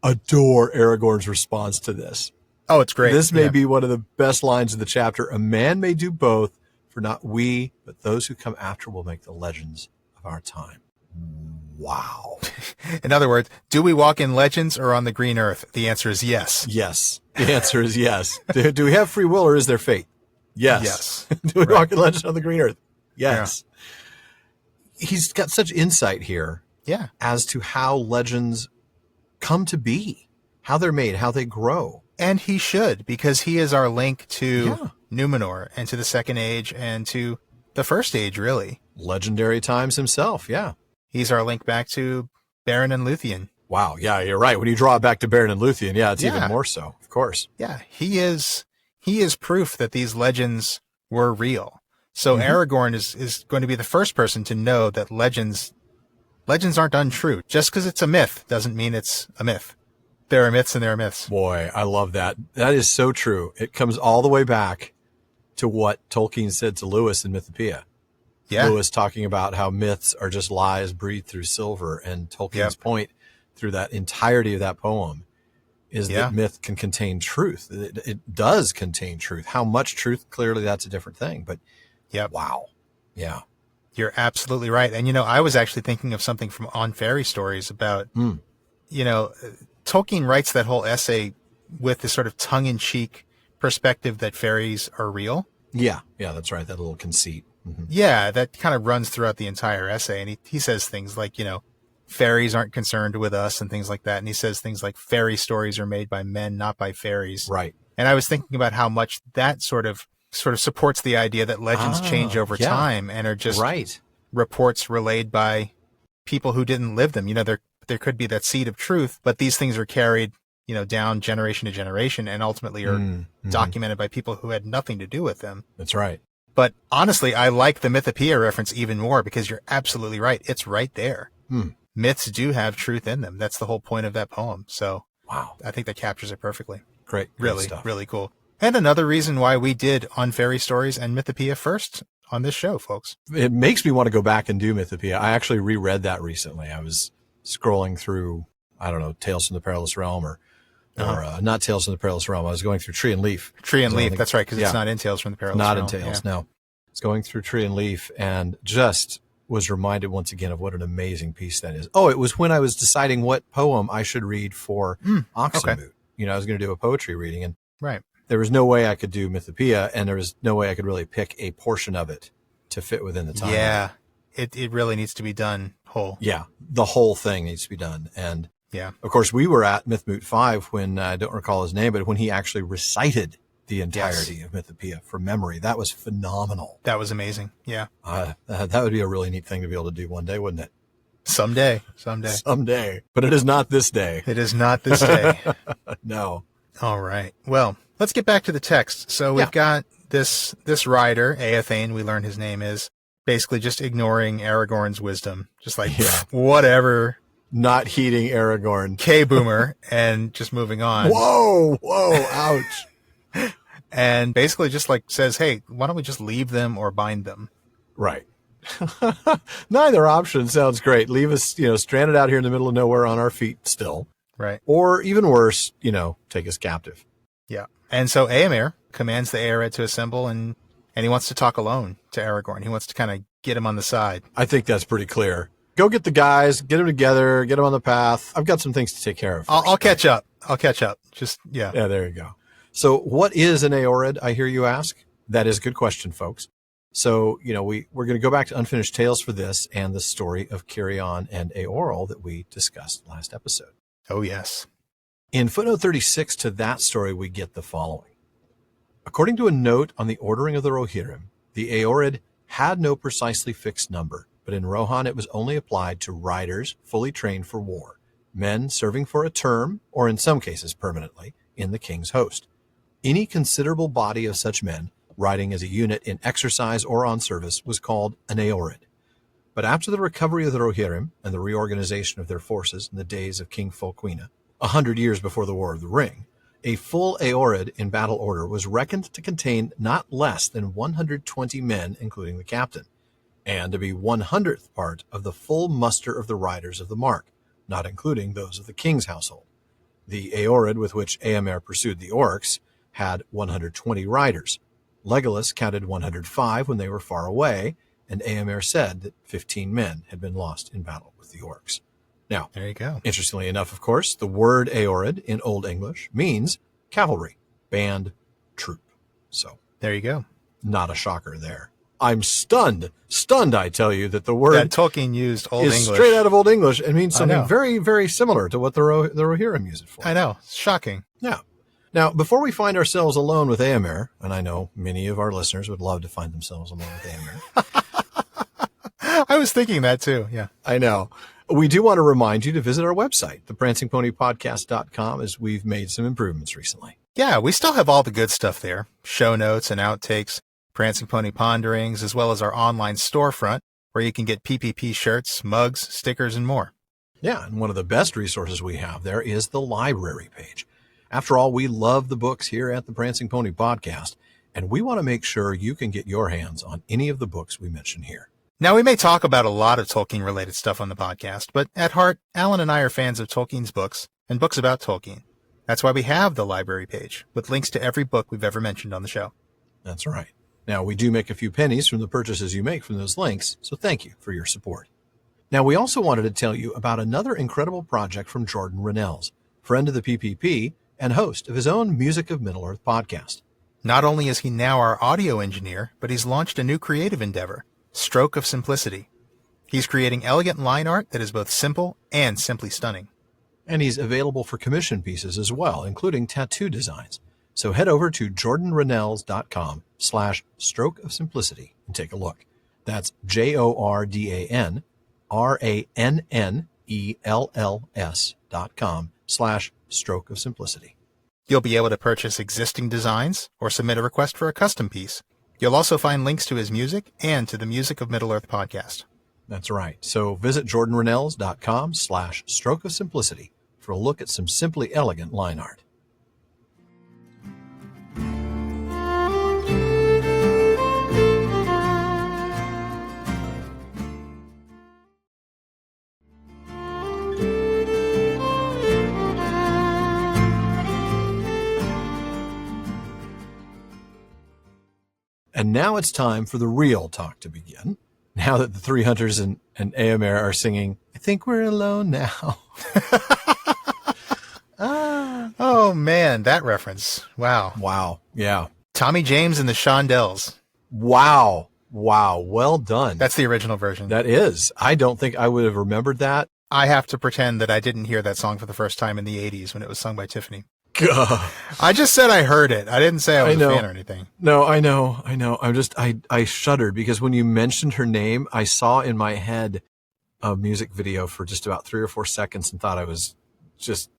adore Aragorn's response to this. Oh, it's great. This may be one of the best lines of the chapter. A man may do both, for not we, but those who come after will make the legends of our time. Wow. In other words, do we walk in legends or on the green earth? The answer is yes. Yes. The answer is yes. Do we have free will, or is there fate? Yes. Do we walk in legends on the green earth? Yes. Yeah. He's got such insight here as to how legends come to be, how they're made, how they grow. And he should, because he is our link to Numenor and to the Second Age and to the First Age, really. Legendary times himself, yeah. He's our link back to Beren and Luthien. Wow, yeah, you're right. When you draw it back to Beren and Luthien, it's even more so, of course. Yeah, he is proof that these legends were real. So Aragorn is going to be the first person to know that legends aren't untrue. Just because it's a myth doesn't mean it's a myth. There are myths and there are myths. Boy, I love that. That is so true. It comes all the way back to what Tolkien said to Lewis in Mythopoeia. Yeah. Lewis talking about how myths are just lies breathed through silver. And Tolkien's point through that entirety of that poem is that myth can contain truth. It does contain truth. How much truth? Clearly, that's a different thing. But wow. Yeah. You're absolutely right. And, I was actually thinking of something from On Fairy Stories about, Tolkien writes that whole essay with this sort of tongue-in-cheek perspective that fairies are real. Yeah, that's right. That little conceit. Mm-hmm. Yeah, that kind of runs throughout the entire essay. And he says things like, fairies aren't concerned with us and things like that. And he says things like fairy stories are made by men, not by fairies. Right. And I was thinking about how much that sort of supports the idea that legends change over time and are just reports relayed by people who didn't live them. There could be that seed of truth, but these things are carried, down generation to generation and ultimately are documented by people who had nothing to do with them. That's right. But honestly, I like the Mythopoeia reference even more because you're absolutely right. It's right there. Myths do have truth in them. That's the whole point of that poem. So wow, I think that captures it perfectly. Great really, stuff. Really cool. And another reason why we did On Fairy Stories and Mythopoeia first on this show, folks. It makes me want to go back and do Mythopoeia. I actually reread that recently. I was scrolling through, I don't know, Tales from the Perilous Realm or not Tales from the Perilous Realm. I was going through Tree and Leaf. Tree and Leaf, that's right, because it's not in Tales from the Perilous Realm. Not in Tales, no. I was going through Tree and Leaf and just was reminded once again of what an amazing piece that is. Oh, it was when I was deciding what poem I should read for Oxenboot. I was going to do a poetry reading, and there was no way I could do Mythopoeia, and there was no way I could really pick a portion of it to fit within the time. Yeah, it really needs to be done whole. Yeah, the whole thing needs to be done. And yeah, of course, we were at Mythmoot 5 when, I don't recall his name, but when he actually recited the entirety of Mythopoeia from memory. That was phenomenal. That was amazing. Yeah. That would be a really neat thing to be able to do one day, wouldn't it? Someday. But it is not this day. It is not this day. No. All right. Well, let's get back to the text. So we've got this rider, Éomer, we learn his name is, basically just ignoring Aragorn's wisdom. Just like, whatever. Not heeding Aragorn. K-boomer, and just moving on. Whoa, ouch. And basically just like says, hey, why don't we just leave them or bind them? Right. Neither option sounds great. Leave us, stranded out here in the middle of nowhere on our feet still. Right. Or even worse, take us captive. Yeah. And so Éomer commands the Eored to assemble, and he wants to talk alone to Aragorn. He wants to kind of get him on the side. I think that's pretty clear. Go get the guys, get them together, get them on the path. I've got some things to take care of. I'll catch up. Just, Yeah, there you go. So what is an Eored, I hear you ask? That is a good question, folks. So, we're going to go back to Unfinished Tales for this and the story of Cirion and Eorl that we discussed last episode. Oh, yes. In footnote 36 to that story, we get the following. According to a note on the ordering of the Rohirrim, the Eored had no precisely fixed number, but in Rohan it was only applied to riders fully trained for war, men serving for a term, or in some cases permanently, in the king's host. Any considerable body of such men, riding as a unit in exercise or on service, was called an Eored. But after the recovery of the Rohirrim and the reorganization of their forces in the days of King Fulquina, 100 years before the War of the Ring, a full Eored in battle order was reckoned to contain not less than 120 men, including the captain, and to be 100th part of the full muster of the riders of the mark, not including those of the king's household. The Eored with which Éomer pursued the orcs had 120 riders. Legolas counted 105 when they were far away, and Éomer said that 15 men had been lost in battle with the orcs. Now, there you go. Interestingly enough, of course, the word Eored in Old English means cavalry, band, troop. So there you go. Not a shocker there. I'm stunned, I tell you, that the word that Tolkien used Old is English. Straight out of Old English and means something very, very similar to what the Rohirrim use it for. I know. It's shocking. Yeah. Now, before we find ourselves alone with Éomer, and I know many of our listeners would love to find themselves alone with Éomer. I was thinking that too, yeah. I know. We do want to remind you to visit our website, theprancingponypodcast.com, as we've made some improvements recently. Yeah, we still have all the good stuff there. Show notes and outtakes, Prancing Pony Ponderings, as well as our online storefront, where you can get PPP shirts, mugs, stickers, and more. Yeah, and one of the best resources we have there is the library page. After all, we love the books here at the Prancing Pony Podcast, and we want to make sure you can get your hands on any of the books we mention here. Now, we may talk about a lot of Tolkien-related stuff on the podcast, but at heart, Alan and I are fans of Tolkien's books and books about Tolkien. That's why we have the library page, with links to every book we've ever mentioned on the show. That's right. Now, we do make a few pennies from the purchases you make from those links, so thank you for your support. Now, we also wanted to tell you about another incredible project from Jordan Rennells, friend of the PPP and host of his own Music of Middle-earth podcast. Not only is he now our audio engineer, but he's launched a new creative endeavor, Stroke of Simplicity. He's creating elegant line art that is both simple and simply stunning. And he's available for commission pieces as well, including tattoo designs. So head over to jordanrannells.com/stroke of simplicity and take a look. That's JORDANRANNELLS.com/stroke of simplicity. You'll be able to purchase existing designs or submit a request for a custom piece. You'll also find links to his music and to the Music of Middle-earth podcast. That's right. So visit jordanrannells.com/stroke of simplicity for a look at some simply elegant line art. And now it's time for the real talk to begin. Now that the three hunters and Éomer are singing, I think we're alone now. Oh, man, that reference. Wow. Wow. Yeah. Tommy James and the Shondells. Wow. Wow. Well done. That's the original version. That is. I don't think I would have remembered that. I have to pretend that I didn't hear that song for the first time in the 80s when it was sung by Tiffany. Gah. I just said I heard it. I didn't say I was a fan or anything. No, I know. I shuddered because when you mentioned her name, I saw in my head a music video for just about 3 or 4 seconds and thought I was just,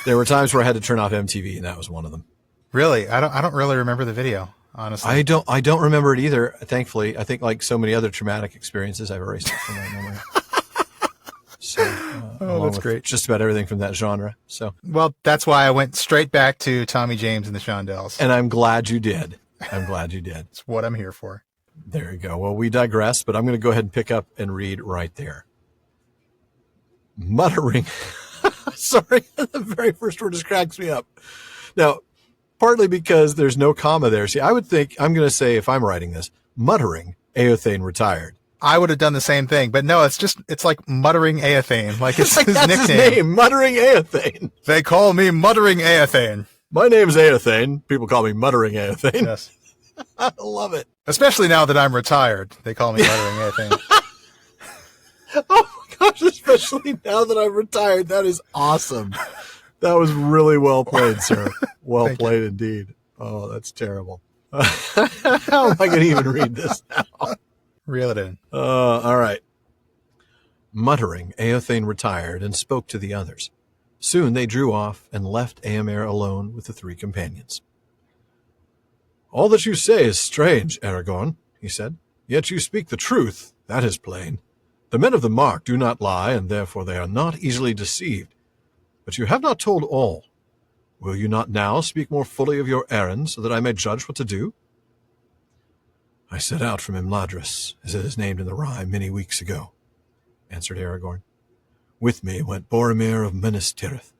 there were times where I had to turn off MTV and that was one of them. Really? I don't really remember the video, honestly. I don't remember it either, thankfully. I think like so many other traumatic experiences, I've erased it from my memory. So, that's great. Just about everything from that genre. So, well, that's why I went straight back to Tommy James and the Shondells. And I'm glad you did. It's what I'm here for. There you go. Well, we digress, but I'm going to go ahead and pick up and read right there. Muttering. Sorry, the very first word just cracks me up. Now, partly because there's no comma there. See, I would think, I'm going to say, if I'm writing this, muttering, Éothane retired. I would have done the same thing, but no, it's like Muttering Éothane. Like it's his that's nickname. His name, Muttering Éothane. They call me Muttering Éothane. My name's Éothane. People call me Muttering Éothane. Yes. I love it. Especially now that I'm retired. They call me Muttering Éothane. Oh my gosh, especially now that I'm retired. That is awesome. That was really well played, sir. Well played indeed. Oh, that's terrible. How am I going to even read this now? Reel it in. All right. Muttering, Éothane retired and spoke to the others. Soon they drew off and left Éomer alone with the 3 companions. All that you say is strange, Aragorn, he said. Yet you speak the truth, that is plain. The men of the Mark do not lie, and therefore they are not easily deceived. But you have not told all. Will you not now speak more fully of your errand, so that I may judge what to do? I set out from Imladris, as it is named in the rhyme, many weeks ago, answered Aragorn. With me went Boromir of Minas Tirith.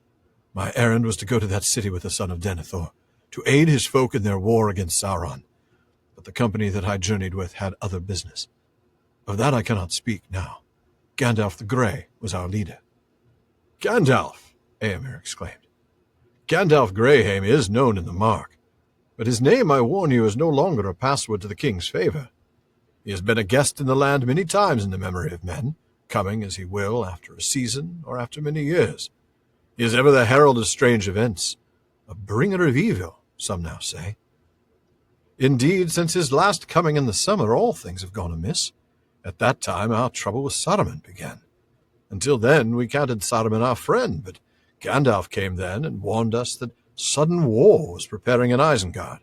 My errand was to go to that city with the son of Denethor, to aid his folk in their war against Sauron. But the company that I journeyed with had other business. Of that I cannot speak now. Gandalf the Grey was our leader. Gandalf, Éomer exclaimed. Gandalf Greyhame is known in the Mark. But his name, I warn you, is no longer a password to the king's favor. He has been a guest in the land many times in the memory of men, coming as he will after a season or after many years. He is ever the herald of strange events, a bringer of evil, some now say. Indeed, since his last coming in the summer, all things have gone amiss. At that time, our trouble with Saruman began. Until then, we counted Saruman our friend, but Gandalf came then and warned us that sudden war was preparing in Isengard.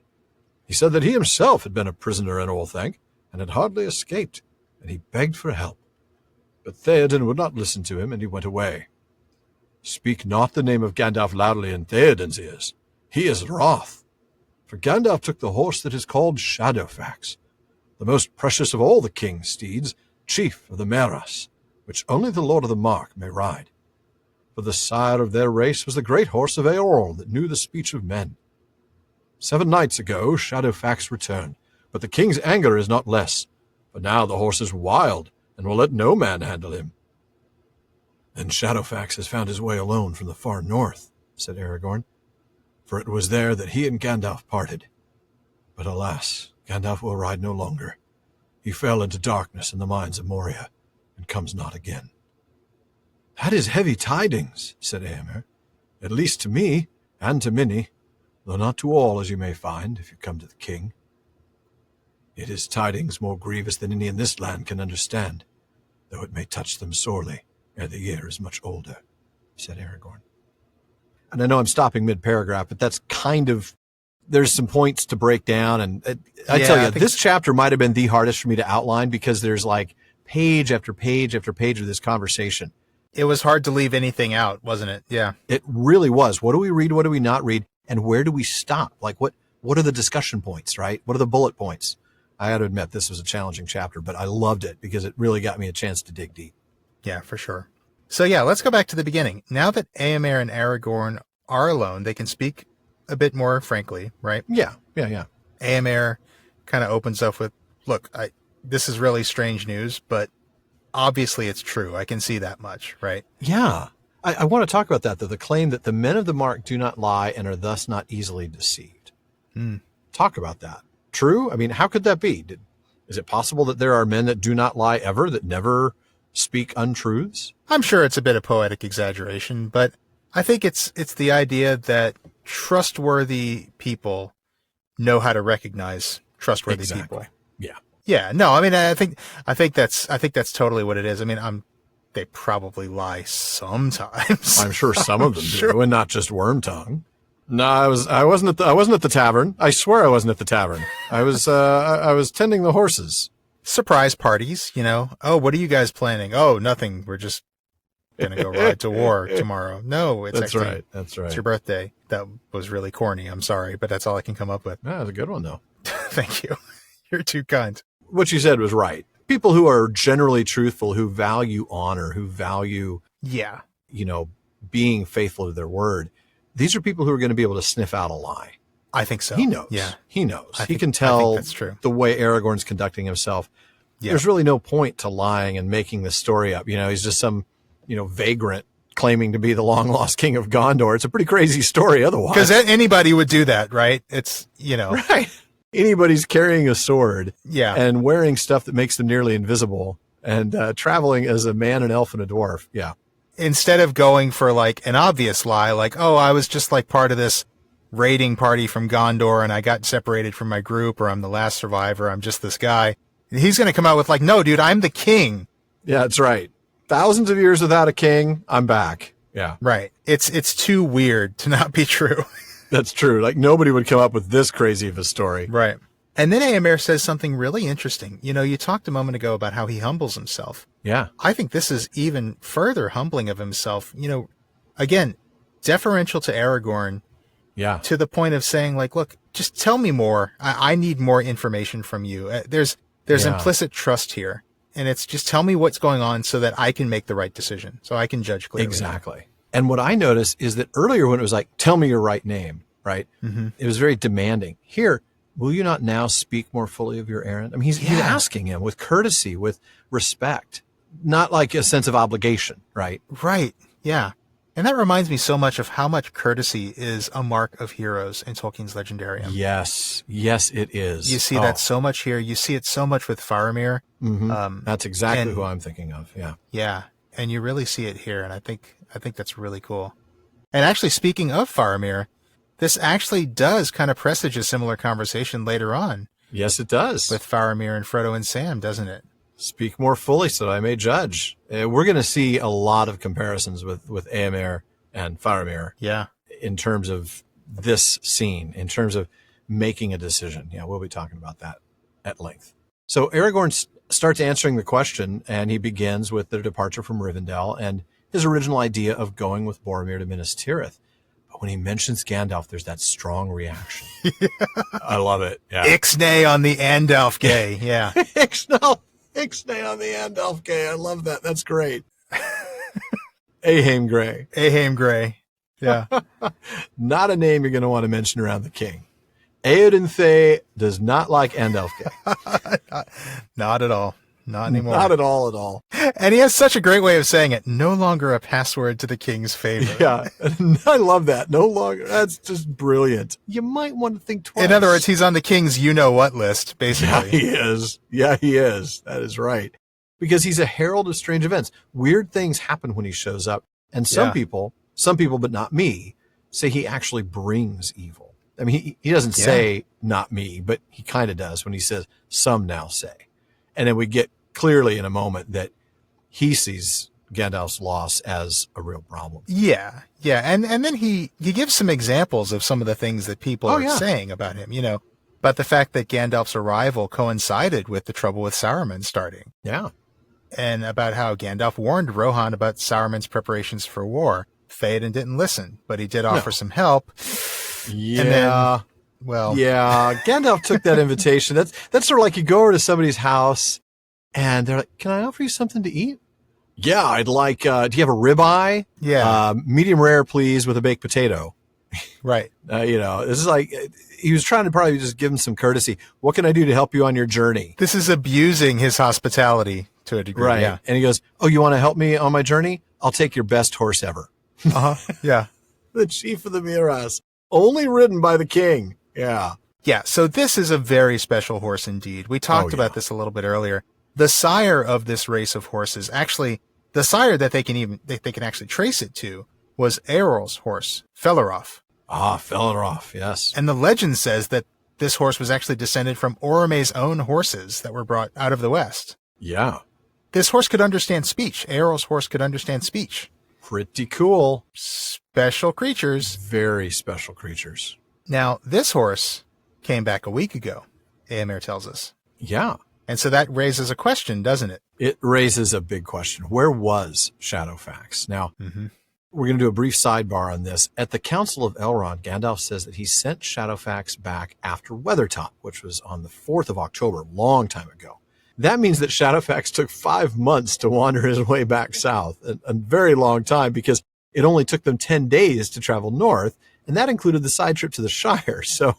He said that he himself had been a prisoner in Orthanc and had hardly escaped, and he begged for help. But Theoden would not listen to him, and he went away. Speak not the name of Gandalf loudly in Theoden's ears. He is wroth. For Gandalf took the horse that is called Shadowfax, the most precious of all the king's steeds, chief of the Meras, which only the Lord of the Mark may ride. For the sire of their race was the great horse of Eorl that knew the speech of men. 7 nights ago Shadowfax returned, but the king's anger is not less, for now the horse is wild, and will let no man handle him. Then Shadowfax has found his way alone from the far north, said Aragorn, for it was there that he and Gandalf parted. But alas, Gandalf will ride no longer. He fell into darkness in the mines of Moria, and comes not again." "That is heavy tidings," said Éomer, "at least to me, and to many, though not to all, as you may find, if you come to the king. It is tidings more grievous than any in this land can understand, though it may touch them sorely ere the year is much older," said Aragorn. And I know I'm stopping mid-paragraph, but that's kind of, there's some points to break down. And I tell you, this chapter might have been the hardest for me to outline because there's like page after page after page of this conversation. It was hard to leave anything out, wasn't it? Yeah. It really was. What do we read? What do we not read? And where do we stop? Like what are the discussion points, right? What are the bullet points? I got to admit, this was a challenging chapter, but I loved it because it really got me a chance to dig deep. Yeah, for sure. So yeah, let's go back to the beginning. Now that Éomer and Aragorn are alone, they can speak a bit more frankly, right? Yeah. Éomer kind of opens up with, "Look, this is really strange news, but obviously it's true. I can see that much," right? Yeah. I want to talk about that, though. The claim that the men of the mark do not lie and are thus not easily deceived. Talk about that. True? I mean, how could that be? Is it possible that there are men that do not lie ever, that never speak untruths? I'm sure it's a bit of poetic exaggeration, but I think it's the idea that trustworthy people know how to recognize trustworthy people. Yeah. Yeah. No, I mean, I think that's totally what it is. I mean, they probably lie sometimes. I'm sure some of them do, and not just worm tongue. No, I wasn't at the tavern. I swear I wasn't at the tavern. I was tending the horses. Surprise parties, you know. "Oh, what are you guys planning?" "Oh, nothing. We're just gonna go ride to war tomorrow." "No, That's right. It's your birthday." That was really corny. I'm sorry, but that's all I can come up with. That was a good one, though. Thank you. You're too kind. What you said was right. People who are generally truthful, who value honor, who value, being faithful to their word. These are people who are going to be able to sniff out a lie. I think so. He knows. Yeah. He knows. He can tell that's true. The way Aragorn's conducting himself. Yeah. There's really no point to lying and making the story up. He's just some, vagrant claiming to be the long-lost king of Gondor. It's a pretty crazy story otherwise. Because anybody would do that, right? It's, Right. Anybody's carrying a sword. Yeah. And wearing stuff that makes them nearly invisible and traveling as a man, an elf, and a dwarf. Yeah. Instead of going for like an obvious lie, like, "Oh, I was just like part of this raiding party from Gondor and I got separated from my group, or I'm the last survivor, I'm just this guy." And he's going to come out with like, "No, dude, I'm the king." Yeah, that's right. Thousands of years without a king, I'm back. Yeah. Right. It's too weird to not be true. That's true. Like nobody would come up with this crazy of a story. Right. And then Éomer says something really interesting. You talked a moment ago about how he humbles himself. Yeah. I think this is even further humbling of himself. Again, deferential to Aragorn. Yeah. To the point of saying like, "Look, just tell me more. I need more information from you." There's implicit trust here. And it's just tell me what's going on so that I can make the right decision, so I can judge clearly. Exactly. And what I noticed is that earlier when it was like, "Tell me your right name," right? Mm-hmm. It was very demanding. Here, "Will you not now speak more fully of your errand?" I mean, he's asking him with courtesy, with respect, not like a sense of obligation, right? Right. Yeah. And that reminds me so much of how much courtesy is a mark of heroes in Tolkien's legendarium. Yes. Yes, it is. You see that so much here. You see it so much with Faramir. Mm-hmm. That's exactly who I'm thinking of. Yeah. Yeah. And you really see it here. And I think that's really cool. And actually, speaking of Faramir, this actually does kind of presage a similar conversation later on. Yes, it does. With Faramir and Frodo and Sam, doesn't it? Speak more fully so that I may judge. We're going to see a lot of comparisons with Éomer and Faramir. Yeah. In terms of this scene, in terms of making a decision. Yeah, we'll be talking about that at length. So Aragorn starts answering the question, and he begins with their departure from Rivendell and his original idea of going with Boromir to Minas Tirith. But when he mentions Gandalf, there's that strong reaction. Yeah. I love it. Yeah. Ixnay on the Andalf gay. Yeah. Ixnay on the Andalf gay. I love that. That's great. Ahaim Grey. Ahaim Grey. Yeah. Not a name you're going to want to mention around the king. Eowyn Thay does not like Andalf gay. Not at all. Not anymore. Not at all. And he has such a great way of saying it. No longer a password to the king's favor. Yeah. I love that. No longer. That's just brilliant. You might want to think twice. In other words, he's on the king's you-know-what list, basically. Yeah, he is. That is right. because he's a herald of strange events. Weird things happen when he shows up. And some people, but not me, say he actually brings evil. I mean, he doesn't say not me, but he kind of does when he says some now say. And then we get clearly in a moment that he sees Gandalf's loss as a real problem. Yeah. And then he gives some examples of some of the things that people are saying about him, about the fact that Gandalf's arrival coincided with the trouble with Saruman starting. Yeah. And about how Gandalf warned Rohan about Saruman's preparations for war. Theoden didn't listen, but he did offer some help. Yeah. And then, Gandalf took that invitation. That's sort of like you go over to somebody's house and they're like, can I offer you something to eat? Yeah, I'd like, do you have a ribeye? Yeah. Medium rare, please, with a baked potato. Right. This is like, he was trying to probably just give him some courtesy. What can I do to help you on your journey? This is abusing his hospitality to a degree. Right. Yeah. And he goes, oh, you want to help me on my journey? I'll take your best horse ever. Yeah. The chief of the Miraz, only ridden by the king. Yeah. Yeah. So this is a very special horse indeed. We talked about this a little bit earlier. The sire of this race of horses, actually, the sire that they can actually trace it to was Eorl's horse, Felaroth. Ah, Felaroth, yes. And the legend says that this horse was actually descended from Orome's own horses that were brought out of the West. Yeah. This horse could understand speech. Eorl's horse could understand speech. Pretty cool. Special creatures. Very special creatures. Now, this horse came back a week ago, Éomer tells us. Yeah. And so that raises a question, doesn't it? It raises a big question. Where was Shadowfax? Now, we're going to do a brief sidebar on this. At the Council of Elrond, Gandalf says that he sent Shadowfax back after Weathertop, which was on the 4th of October, a long time ago. That means that Shadowfax took 5 months to wander his way back south, a very long time, because it only took them 10 days to travel north, and that included the side trip to the Shire. So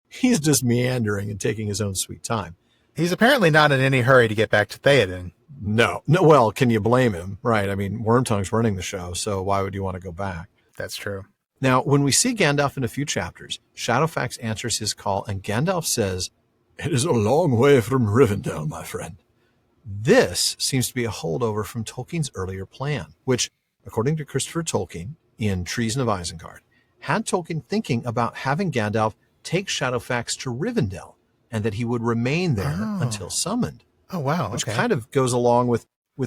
he's just meandering and taking his own sweet time. He's apparently not in any hurry to get back to Theoden. No. Well, can you blame him? Right. I mean, Wormtongue's running the show, so why would you want to go back? That's true. Now, when we see Gandalf in a few chapters, Shadowfax answers his call, and Gandalf says, "It is a long way from Rivendell, my friend." This seems to be a holdover from Tolkien's earlier plan, which, according to Christopher Tolkien in Treason of Isengard, had Tolkien thinking about having Gandalf take Shadowfax to Rivendell, and that he would remain there until summoned. Oh, wow. Which kind of goes along with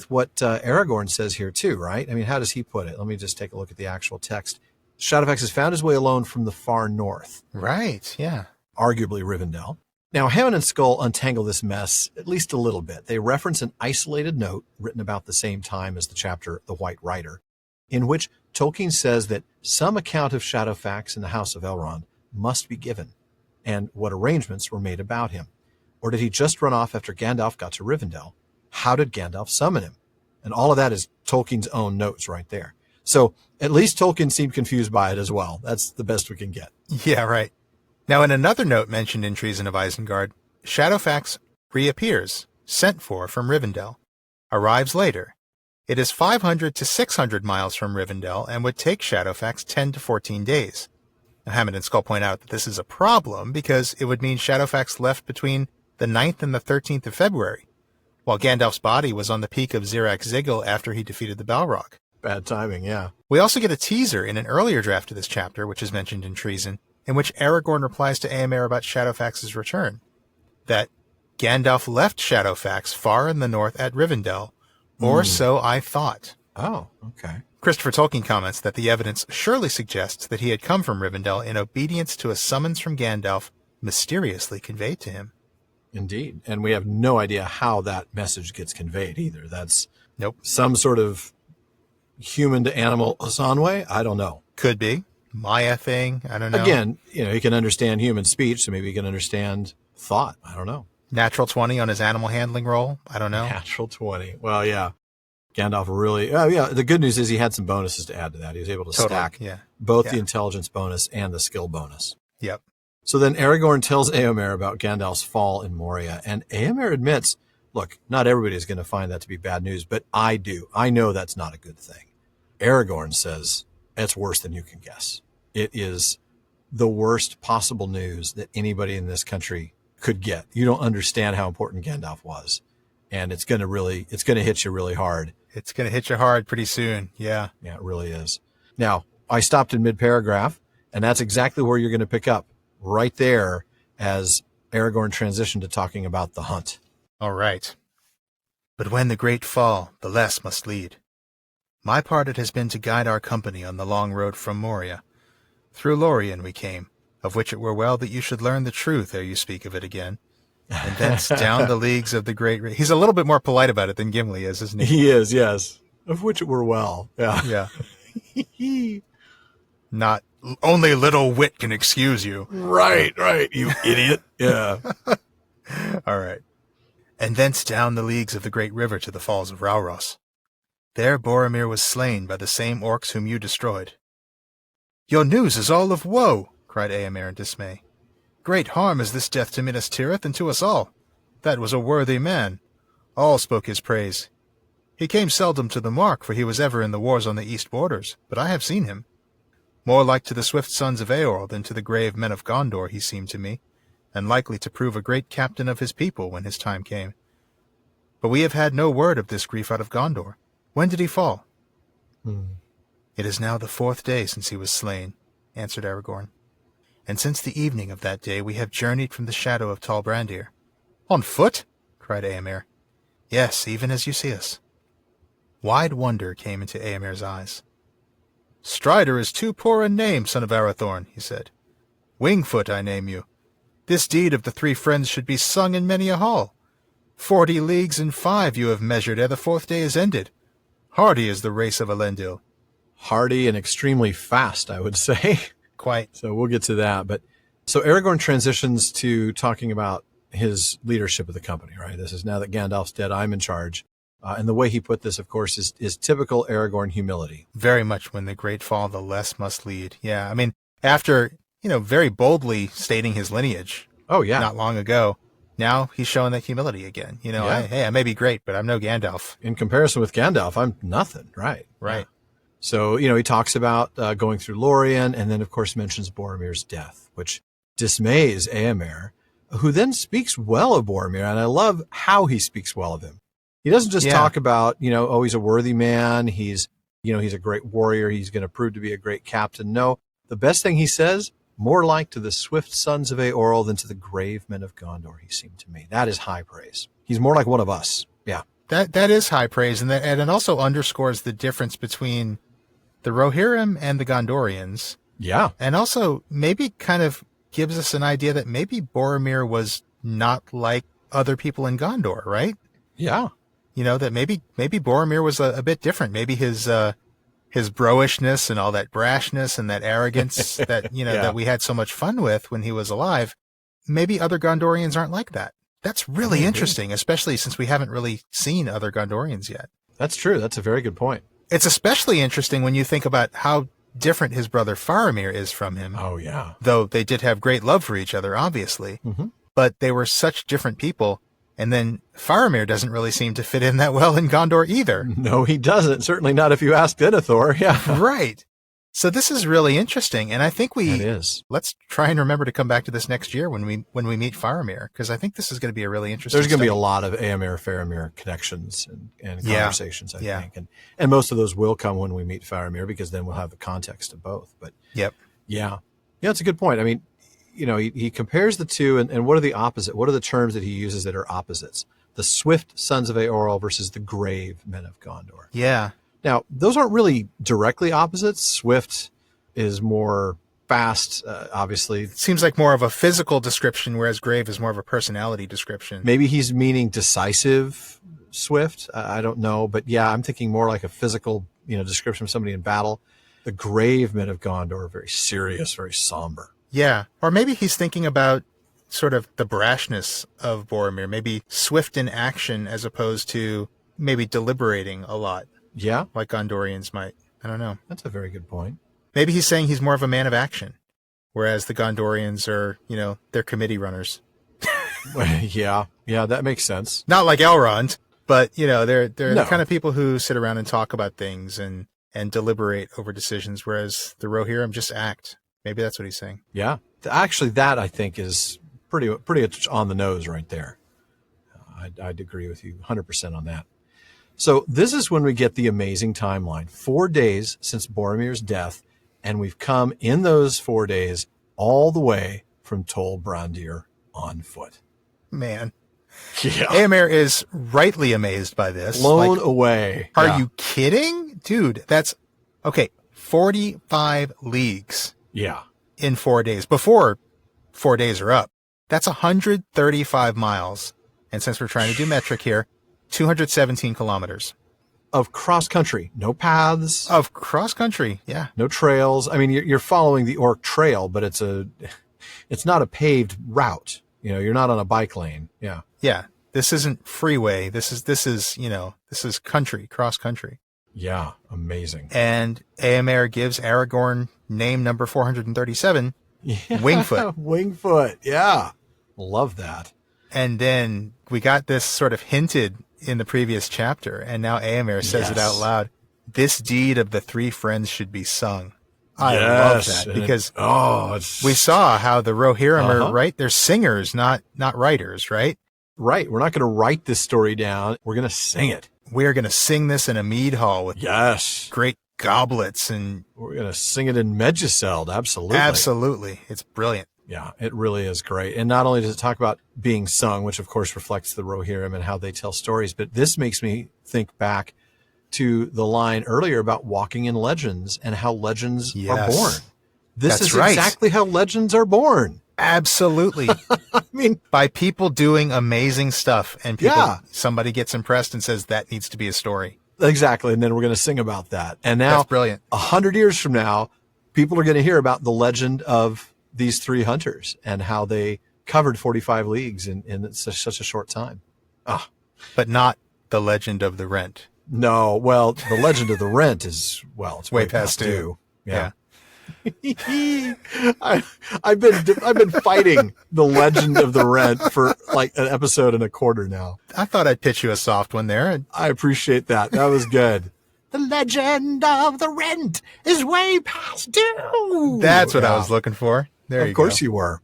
what Aragorn says here too, right? I mean, how does he put it? Let me just take a look at the actual text. Shadowfax has found his way alone from the far north. Right, yeah. Arguably Rivendell. Now, Hammond and Skull untangle this mess at least a little bit. They reference an isolated note written about the same time as the chapter The White Rider, in which Tolkien says that some account of Shadowfax in the House of Elrond must be given, and what arrangements were made about him. Or did he just run off after Gandalf got to Rivendell? How did Gandalf summon him? And all of that is Tolkien's own notes right there. So at least Tolkien seemed confused by it as well. That's the best we can get. Yeah, right. Now, in another note mentioned in Treason of Isengard, Shadowfax reappears, sent for from Rivendell, arrives later. It is 500 to 600 miles from Rivendell and would take Shadowfax 10 to 14 days. Now, Hammond and Skull point out that this is a problem because it would mean Shadowfax left between the 9th and the 13th of February, while Gandalf's body was on the peak of Zirak-Zigil after he defeated the Balrog. Bad timing, yeah. We also get a teaser in an earlier draft of this chapter, which is mentioned in Treason, in which Aragorn replies to Éomer about Shadowfax's return, that Gandalf left Shadowfax far in the north at Rivendell, or so I thought. Oh, okay. Christopher Tolkien comments that the evidence surely suggests that he had come from Rivendell in obedience to a summons from Gandalf mysteriously conveyed to him. Indeed. And we have no idea how that message gets conveyed either. That's Nope. Some sort of human to animal Hasanwe? I don't know. Could be. Maya thing. I don't know. Again, he can understand human speech, so maybe he can understand thought. I don't know. Natural 20 on his animal handling roll. I don't know. Natural 20. Well, yeah. Gandalf really... Oh, yeah. The good news is he had some bonuses to add to that. He was able to stack both the intelligence bonus and the skill bonus. Yep. So then Aragorn tells Éomer about Gandalf's fall in Moria, and Éomer admits, look, not everybody is going to find that to be bad news, but I do. I know that's not a good thing. Aragorn says, it's worse than you can guess. It is the worst possible news that anybody in this country could get. You don't understand how important Gandalf was. and it's going to hit you really hard. It's going to hit you hard pretty soon. Yeah. Yeah, it really is. Now, I stopped in mid-paragraph, and that's exactly where you're going to pick up, right there, as Aragorn transitioned to talking about the hunt. All right. But when the great fall, the less must lead. My part it has been to guide our company on the long road from Moria. Through Lorien we came, of which it were well that you should learn the truth ere you speak of it again. And thence down the leagues of the great... He's a little bit more polite about it than Gimli is, isn't he? He is, yes. Of which it were well. Yeah. Yeah. Not only little wit can excuse you. Right, you idiot. Yeah. All right. And thence down the leagues of the great river to the falls of Rauros. There Boromir was slain by the same orcs whom you destroyed. Your news is all of woe, cried Éomer in dismay. Great harm is this death to Minas Tirith and to us all. That was a worthy man. All spoke his praise. He came seldom to the mark, for he was ever in the wars on the east borders, but I have seen him. More like to the swift sons of Eorl than to the grave men of Gondor he seemed to me, and likely to prove a great captain of his people when his time came. But we have had no word of this grief out of Gondor. When did he fall? It is now the 4th day since he was slain, answered Aragorn. And since the evening of that day we have journeyed from the shadow of Tall Brandir. On foot? Cried Éomer. Yes, even as you see us. Wide wonder came into Éomer's eyes. Strider is too poor a name, son of Arathorn, he said. Wingfoot I name you. This deed of the 3 friends should be sung in many a hall. 40 leagues and 5 you have measured ere the 4th day is ended. Hardy is the race of Elendil. Hardy and extremely fast, I would say. Quite. So we'll get to that. But so Aragorn transitions to talking about his leadership of the company, right? This is now that Gandalf's dead, I'm in charge. And the way he put this, of course, is typical Aragorn humility. Very much when the great fall, the less must lead. Yeah, I mean, after, very boldly stating his lineage. Oh, yeah. Not long ago. Now he's showing that humility again. I may be great, but I'm no Gandalf. In comparison with Gandalf, I'm nothing. Right. Right. So, he talks about going through Lorien, and then, of course, mentions Boromir's death, which dismays Éomer, who then speaks well of Boromir, and I love how he speaks well of him. He doesn't just talk about, he's a worthy man, he's a great warrior, he's going to prove to be a great captain. No, the best thing he says, more like to the swift sons of Eorl than to the grave men of Gondor, he seemed to me. That is high praise. He's more like one of us. Yeah. That is high praise, and it also underscores the difference between the Rohirrim and the Gondorians. Yeah. And also maybe kind of gives us an idea that maybe Boromir was not like other people in Gondor, right? Yeah. That maybe Boromir was a bit different. Maybe his broishness and all that brashness and that arrogance that, that we had so much fun with when he was alive, maybe other Gondorians aren't like that. That's really interesting, especially since we haven't really seen other Gondorians yet. That's true. That's a very good point. It's especially interesting when you think about how different his brother Faramir is from him. Oh, yeah. Though they did have great love for each other, obviously. Mm-hmm. But they were such different people. And then Faramir doesn't really seem to fit in that well in Gondor either. No, he doesn't. Certainly not if you ask Denethor. Yeah. Right. So this is really interesting. And I think let's try and remember to come back to this next year when we meet Faramir, because I think this is going to be a really interesting There's going to be a lot of Éomer-Faramir connections and conversations, I think. And most of those will come when we meet Faramir, because then we'll have the context of both. But yep. Yeah, it's a good point. I mean, he compares the two, and what are the opposite? What are the terms that he uses that are opposites? The swift sons of Eorl versus the grave men of Gondor. Yeah. Now, those aren't really directly opposites. Swift is more fast, obviously. It seems like more of a physical description, whereas grave is more of a personality description. Maybe he's meaning decisive swift. I don't know. But yeah, I'm thinking more like a physical, description of somebody in battle. The grave men of Gondor are very serious, very somber. Yeah. Or maybe he's thinking about sort of the brashness of Boromir, maybe swift in action as opposed to maybe deliberating a lot. Yeah. Like Gondorians might. I don't know. That's a very good point. Maybe he's saying he's more of a man of action, whereas the Gondorians are, they're committee runners. Yeah, that makes sense. Not like Elrond, but, they're the kind of people who sit around and talk about things and deliberate over decisions, whereas the Rohirrim just act. Maybe that's what he's saying. Yeah. Actually, that I think is pretty on the nose right there. I'd agree with you 100% on that. So this is when we get the amazing timeline. 4 days since Boromir's death, and we've come in those 4 days all the way from Tol Brandir on foot. Man. Yeah. Éomer is rightly amazed by this. Blown away. Are you kidding? Dude, that's, 45 leagues. Yeah. In 4 days. Before 4 days are up. That's 135 miles. And since we're trying to do metric here, 217 kilometers. Of cross country. No paths. Of cross country, yeah. No trails. I mean, you're following the Orc Trail, but it's not a paved route. You're not on a bike lane. Yeah. Yeah. This isn't freeway. This is country, cross country. Yeah. Amazing. And Éomer gives Aragorn name number 437, yeah. Wingfoot. Wingfoot. Yeah. Love that. And then we got this sort of hinted in the previous chapter, and now Éomer says it out loud. This deed of the three friends should be sung. I love that because we saw how the Rohirrim are, right? They're singers, not writers, right? Right. We're not going to write this story down. We're going to sing it. We're going to sing this in a mead hall with great goblets, and we're going to sing it in Medjugorje. Absolutely. Absolutely. It's brilliant. Yeah, it really is great. And not only does it talk about being sung, which of course reflects the Rohirrim and how they tell stories, but this makes me think back to the line earlier about walking in legends and how legends are born. This is exactly how legends are born. Absolutely. I mean, by people doing amazing stuff, and somebody gets impressed and says that needs to be a story. Exactly. And then we're going to sing about that. And now, that's brilliant. 100 years from now, people are going to hear about the legend of these three hunters and how they covered 45 leagues in such a short time. But not the legend of the Rent. No, well, the legend of the Rent is, it's way past due. Yeah. I've been fighting the legend of the Rent for like an episode and a quarter now. I thought I'd pitch you a soft one there. I appreciate that. That was good. The legend of the Rent is way past due. That's what I was looking for. There you go. Of course you were.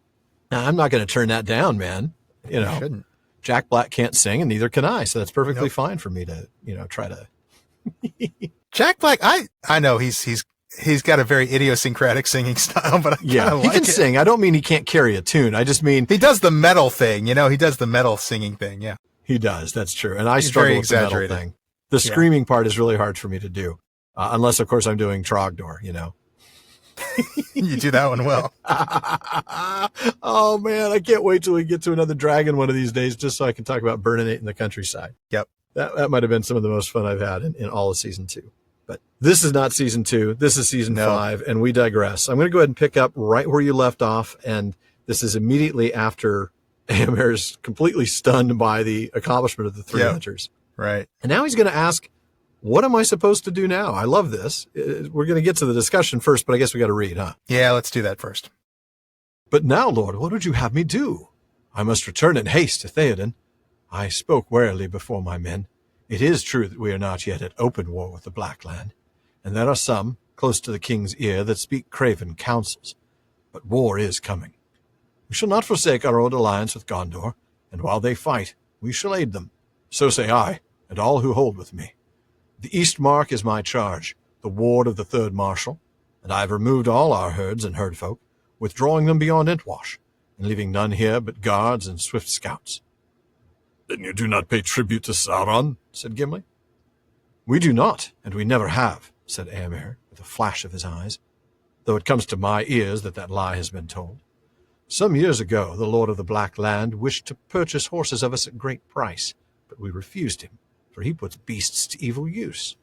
Now, I'm not going to turn that down, man. You shouldn't. Jack Black can't sing, and neither can I. So that's perfectly fine for me to, try to. Jack Black, I know he's got a very idiosyncratic singing style, but he can sing. I don't mean he can't carry a tune. I just mean he does the metal thing. He does the metal singing thing. Yeah, he does. That's true. And I struggle with the metal thing. The screaming part is really hard for me to do, unless of course I'm doing Trogdor. You do that one well. Oh man, I can't wait till we get to another dragon one of these days, just so I can talk about Burninating the countryside. Yep, that might have been some of the most fun I've had in all of season 2. But this is not season 2. This is season 5, and we digress. I'm going to go ahead and pick up right where you left off, and this is immediately after Éomer's completely stunned by the accomplishment of the three hunters. Right, and now he's going to ask, what am I supposed to do now? I love this. We're going to get to the discussion first, but I guess we got to read, huh? Yeah, let's do that first. But now, Lord, what would you have me do? I must return in haste to Theoden. I spoke warily before my men. It is true that we are not yet at open war with the Black Land, and there are some, close to the king's ear, that speak craven counsels. But war is coming. We shall not forsake our old alliance with Gondor, and while they fight, we shall aid them. So say I, and all who hold with me. The East Mark is my charge, the ward of the third Marshal, and I have removed all our herds and herdfolk, withdrawing them beyond Entwash, and leaving none here but guards and swift scouts. Then you do not pay tribute to Sauron, said Gimli. We do not, and we never have, said Éomer, with a flash of his eyes, though it comes to my ears that lie has been told. Some years ago, the Lord of the Black Land wished to purchase horses of us at great price, but we refused him, for he puts beasts to evil use.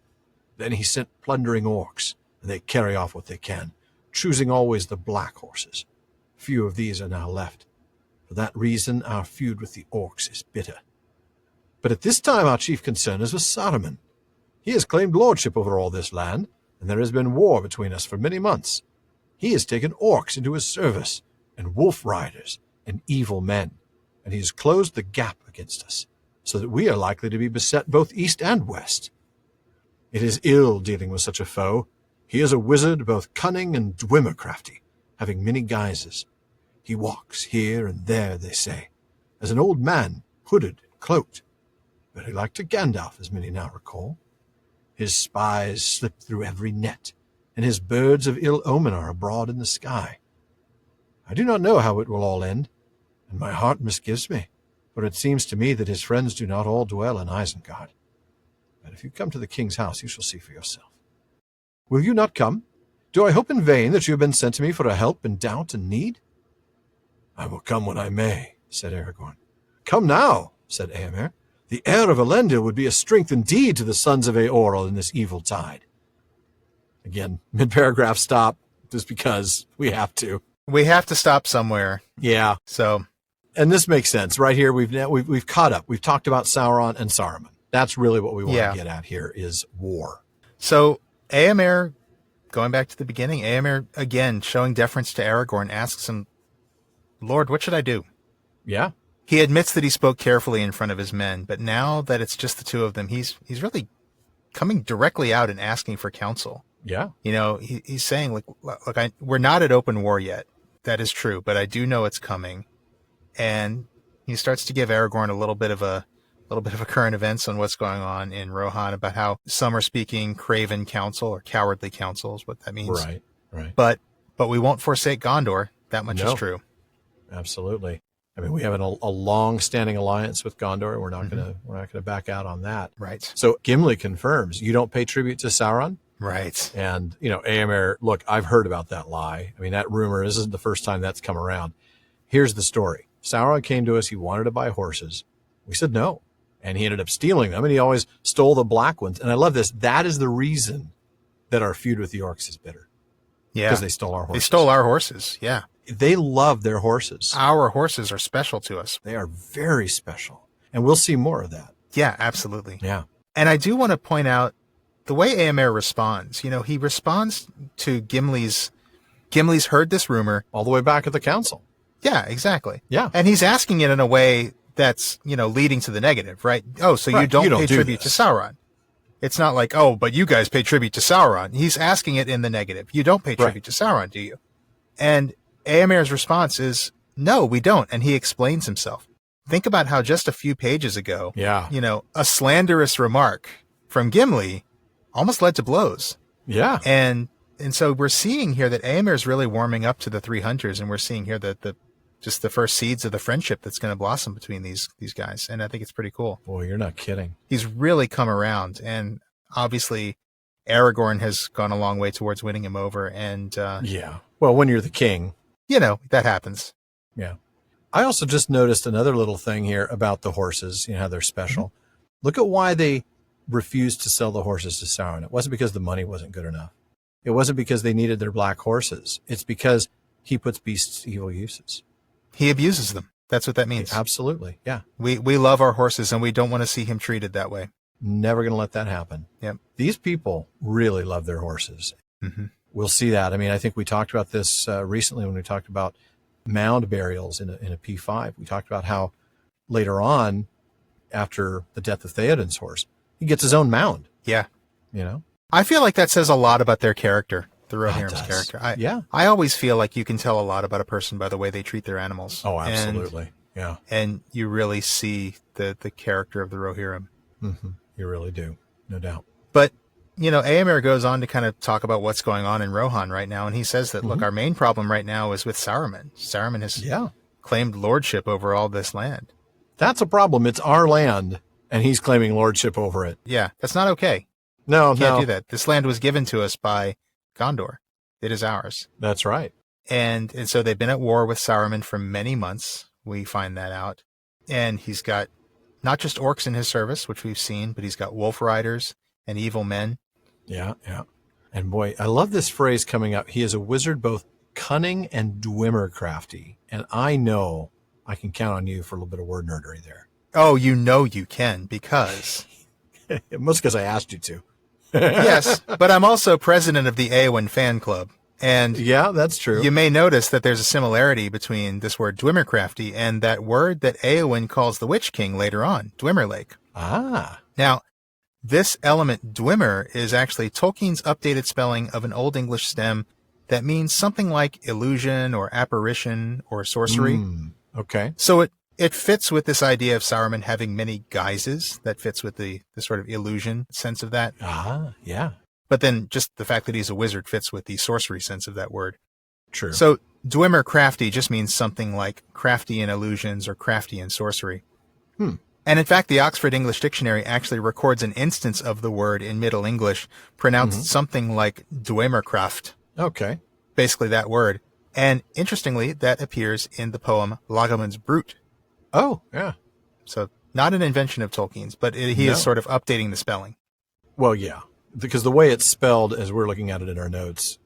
Then he sent plundering orcs, and they carry off what they can, choosing always the black horses. Few of these are now left. For that reason, our feud with the orcs is bitter. But at this time our chief concern is with Saruman. He has claimed lordship over all this land, and there has been war between us for many months. He has taken orcs into his service, and wolf riders, and evil men, and he has closed the gap against us, so that we are likely to be beset both east and west. It is ill dealing with such a foe. He is a wizard, both cunning and dwimmer-crafty, having many guises. He walks here and there, they say, as an old man, hooded, cloaked, very like to Gandalf, as many now recall. His spies slip through every net, and his birds of ill omen are abroad in the sky. I do not know how it will all end, and my heart misgives me, for it seems to me that his friends do not all dwell in Isengard. But if you come to the king's house, you shall see for yourself. Will you not come? Do I hope in vain that you have been sent to me for a help in doubt and need? I will come when I may, said Aragorn. Come now, said Éomer. The heir of Elendil would be a strength indeed to the sons of Eorl in this evil tide. Again, mid-paragraph stop, just because we have to. We have to stop somewhere. Yeah. So, and this makes sense. Right here, we've caught up. We've talked about Sauron and Saruman. That's really what we want to get at here is war. So, Éomer, going back to the beginning, Éomer, again, showing deference to Aragorn, asks him, Lord, what should I do? Yeah. He admits that he spoke carefully in front of his men, but now that it's just the two of them, he's really coming directly out and asking for counsel. Yeah. You know, he's saying, look, we're not at open war yet. That is true, but I do know it's coming. And he starts to give Aragorn a little bit of a current events on what's going on in Rohan, about how some are speaking craven counsel or cowardly counsel is what that means. Right. But we won't forsake Gondor. That much is true. Absolutely. I mean, we have a long-standing alliance with Gondor. We're not gonna back out on that. Right. So Gimli confirms you don't pay tribute to Sauron. Right. And Éomer, look, I've heard about that lie. I mean, that rumor isn't the first time that's come around. Here's the story: Sauron came to us. He wanted to buy horses. We said no, and he ended up stealing them. And he always stole the black ones. And I love this. That is the reason that our feud with the orcs is bitter. Yeah, because they stole our horses. They stole our horses. Yeah. They love their horses. Our horses are special to us. They are very special. And we'll see more of that. Yeah, absolutely. Yeah. And I do want to point out the way Éomer responds. He responds to Gimli's heard this rumor. All the way back at the council. Yeah, exactly. Yeah. And he's asking it in a way that's, leading to the negative, right? Oh, so you don't pay tribute to Sauron. It's not like, oh, but you guys pay tribute to Sauron. He's asking it in the negative. You don't pay tribute to Sauron, do you? And Éomer's response is, no, we don't. And he explains himself. Think about how just a few pages ago, a slanderous remark from Gimli almost led to blows. Yeah. And so we're seeing here that Éomer is really warming up to the three hunters, and we're seeing here that just the first seeds of the friendship that's going to blossom between these guys. And I think it's pretty cool. Boy, you're not kidding. He's really come around, and obviously Aragorn has gone a long way towards winning him over. And yeah. Well, when you're the king, that happens. Yeah. I also just noticed another little thing here about the horses, how they're special. Mm-hmm. Look at why they refused to sell the horses to Sauron. It wasn't because the money wasn't good enough. It wasn't because they needed their black horses. It's because he puts beasts to evil uses. He abuses them. That's what that means. Absolutely. Yeah. We love our horses, and we don't want to see him treated that way. Never going to let that happen. Yep. These people really love their horses. Mm-hmm. We'll see that. I mean, I think we talked about this recently when we talked about mound burials in a P5. We talked about how later on, after the death of Theoden's horse, he gets his own mound. Yeah. I feel like that says a lot about their character, the Rohirrim's character. I always feel like you can tell a lot about a person by the way they treat their animals. Oh, absolutely. Yeah. And you really see the character of the Rohirrim. Mm-hmm. You really do. No doubt. But Éomer goes on to kind of talk about what's going on in Rohan right now, and he says that, look, our main problem right now is with Saruman. Saruman has claimed lordship over all this land. That's a problem. It's our land, and he's claiming lordship over it. Yeah, that's not okay. No, you can't do that. This land was given to us by Gondor. It is ours. That's right. And so they've been at war with Saruman for many months. We find that out. And he's got not just orcs in his service, which we've seen, but he's got wolf riders and evil men. Yeah. And boy, I love this phrase coming up. He is a wizard, both cunning and dwemer crafty. And I know I can count on you for a little bit of word nerdery there. Oh, you can, because... Mostly because I asked you to. Yes, but I'm also president of the Éowyn fan club. And yeah, that's true. You may notice that there's a similarity between this word dwemercrafty and that word that Éowyn calls the Witch King later on, Dwemerlake. Ah. Now, this element, dwemer, is actually Tolkien's updated spelling of an Old English stem that means something like illusion or apparition or sorcery. Okay. So It fits with this idea of Saruman having many guises. That fits with the sort of illusion sense of that. Yeah. But then just the fact that he's a wizard fits with the sorcery sense of that word. True. So Dwemer crafty just means something like crafty in illusions or crafty in sorcery. And in fact, the Oxford English Dictionary actually records an instance of the word in Middle English pronounced something like Dwemerkraft. Okay. Basically that word. And interestingly, that appears in the poem Lagermann's Brut. Oh, yeah. So not an invention of Tolkien's, but he is sort of updating the spelling. Well, yeah. Because the way it's spelled, as we're looking at it in our notes,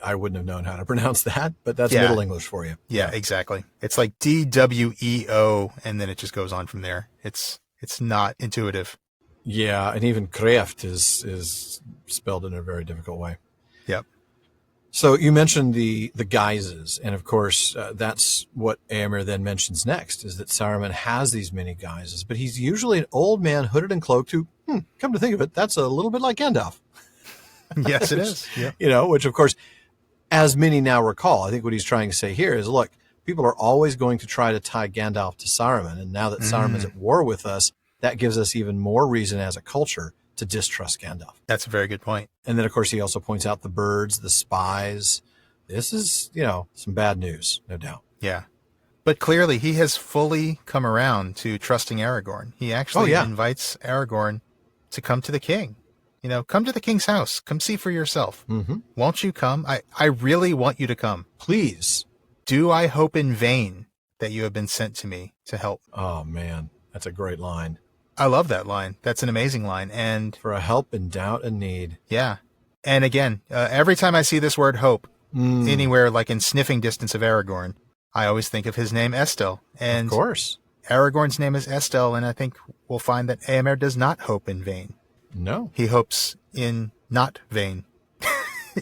I wouldn't have known how to pronounce that, but that's Middle English for you. Yeah, exactly. It's like DWEO, and then it just goes on from there. It's not intuitive. Yeah, and even Kraft is spelled in a very difficult way. Yep. So you mentioned the guises, and of course, that's what Éomer then mentions next, is that Saruman has these many guises, but he's usually an old man hooded and cloaked who, come to think of it, that's a little bit like Gandalf. Yes, it is. Yeah. You know, which of course, as many now recall, I think what he's trying to say here is, look, people are always going to try to tie Gandalf to Saruman. And now that Saruman's at war with us, that gives us even more reason as a culture to distrust Gandalf. That's a very good point. And then, of course, he also points out the birds, the spies. This is, some bad news, no doubt. Yeah. But clearly, he has fully come around to trusting Aragorn. He actually invites Aragorn to come to the king. Come to the king's house. Come see for yourself. Won't you come? I really want you to come. Please. Do I hope in vain that you have been sent to me to help? Oh, man. That's a great line. I love that line. That's an amazing line. And for a help in doubt and need. Yeah. And again, every time I see this word hope, anywhere like in sniffing distance of Aragorn, I always think of his name Estel. And of course. Aragorn's name is Estel, and I think we'll find that Éomer does not hope in vain. No. He hopes in not vain.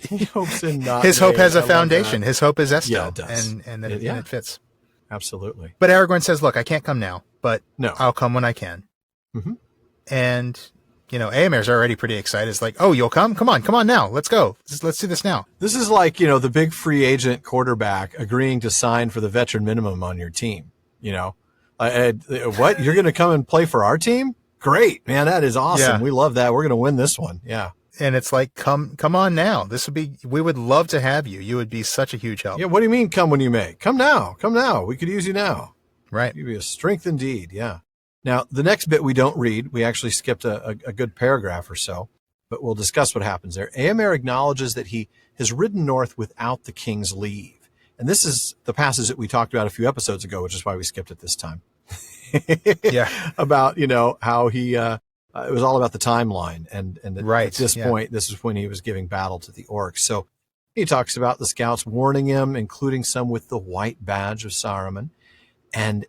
He hopes in not His vain. hope has a foundation. His hope is Estel. Yeah, it does. And it fits. Absolutely. But Aragorn says, look, I can't come now, but I'll come when I can. And, Éomer's already pretty excited. It's like, oh, you'll come? Come on now. Let's go. Let's do this now. This is like, the big free agent quarterback agreeing to sign for the veteran minimum on your team. What? You're going to come and play for our team? Great, man. That is awesome. Yeah. We love that. We're going to win this one. Yeah. And it's like, come on now. We would love to have you. You would be such a huge help. Yeah. What do you mean come when you may? Come now. We could use you now. Right. You'd be a strength indeed. Yeah. Now, the next bit we don't read. We actually skipped a good paragraph or so, but we'll discuss what happens there. Éomer acknowledges that he has ridden north without the king's leave. And this is the passage that we talked about a few episodes ago, which is why we skipped it this time. Yeah. About, how he, it was all about the timeline. And right. At this point, this is when he was giving battle to the orcs. So he talks about the scouts warning him, including some with the white badge of Saruman. And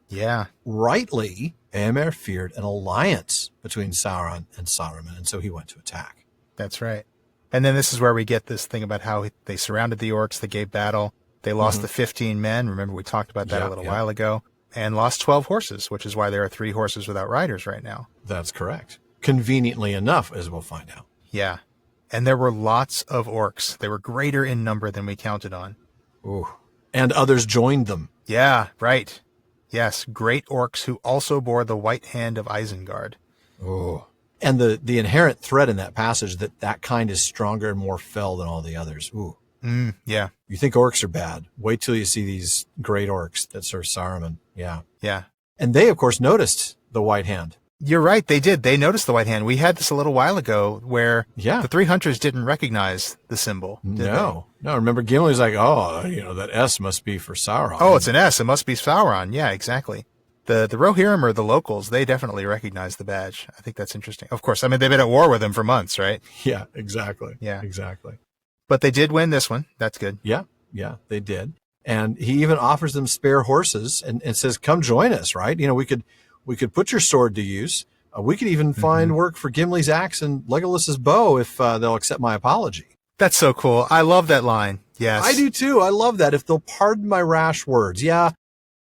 rightly, Éomer feared an alliance between Sauron and Saruman, and so he went to attack. That's right. And then this is where we get this thing about how they surrounded the orcs, they gave battle, they lost the 15 men, remember we talked about that a little while ago, and lost 12 horses, which is why there are 3 horses without riders right now. That's correct. Conveniently enough, as we'll find out. Yeah. And there were lots of orcs. They were greater in number than we counted on. Ooh. And others joined them. Yeah, right. Yes, great orcs who also bore the white hand of Isengard. Oh. And the inherent threat in that passage that kind is stronger and more fell than all the others. Ooh. Yeah. You think orcs are bad. Wait till you see these great orcs that serve Saruman. Yeah. Yeah. And they, of course, noticed the white hand. You're right. They did. They noticed the white hand. We had this a little while ago where the 3 hunters didn't recognize the symbol. No. Remember, Gimli's like, that S must be for Sauron. Oh, it's an S. It must be Sauron. Yeah, exactly. The Rohirrim or the locals, they definitely recognize the badge. I think that's interesting. Of course, I mean, they've been at war with him for months, right? Yeah, exactly. Yeah. Exactly. But they did win this one. That's good. Yeah, they did. And he even offers them spare horses and says, come join us, right? We could put your sword to use. We could even find work for Gimli's axe and Legolas's bow if they'll accept my apology. That's so cool. I love that line. Yes. I do too. I love that. If they'll pardon my rash words. Yeah,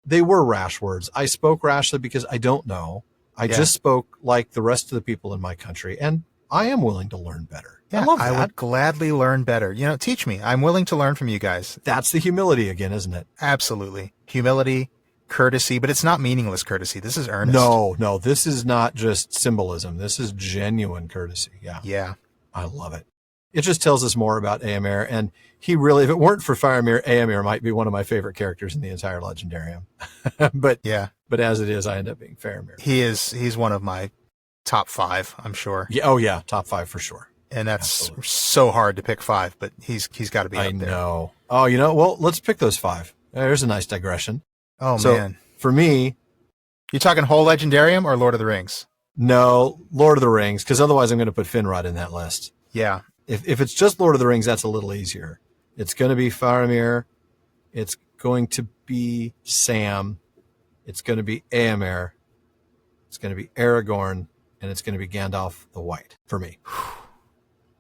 they were rash words. I spoke rashly because I don't know. I just spoke like the rest of the people in my country, and I am willing to learn better. Yeah, I love that. I would gladly learn better. Teach me. I'm willing to learn from you guys. That's the humility again, isn't it? Absolutely. Humility courtesy, but it's not meaningless courtesy. This is earnest. No, this is not just symbolism. This is genuine courtesy. Yeah. Yeah. I love it. It just tells us more about Éomer, and he really, if it weren't for Faramir, Éomer might be one of my favorite characters in the entire legendarium. But as it is, I end up being Faramir. He's one of my top 5, I'm sure. Yeah, oh yeah, top 5 for sure. And that's absolutely so hard to pick 5, but he's got to be up there. I know. Oh, well, let's pick those 5. There's a nice digression. Oh, man. For me... You talking whole legendarium or Lord of the Rings? No, Lord of the Rings, because otherwise I'm going to put Finrod in that list. Yeah. If it's just Lord of the Rings, that's a little easier. It's going to be Faramir. It's going to be Sam. It's going to be Éomer. It's going to be Aragorn. And it's going to be Gandalf the White for me.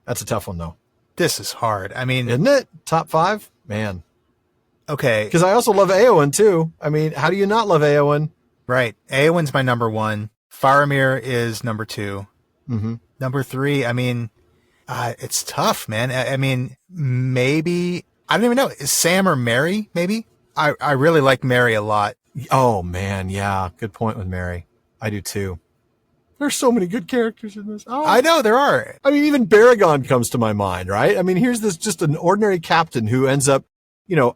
That's a tough one, though. This is hard. I mean... Isn't it? Top 5? Man. Okay. Because I also love Éowyn, too. I mean, how do you not love Éowyn? Right. Éowyn's my number 1. Faramir is number 2. Mm-hmm. Number 3, I mean... it's tough, man. I mean, maybe, I don't even know. Is Sam or Mary, maybe? I really like Mary a lot. Oh, man. Yeah. Good point with Mary. I do too. There's so many good characters in this. Oh. I know there are. I mean, even Baragon comes to my mind, right? I mean, here's this just an ordinary captain who ends up,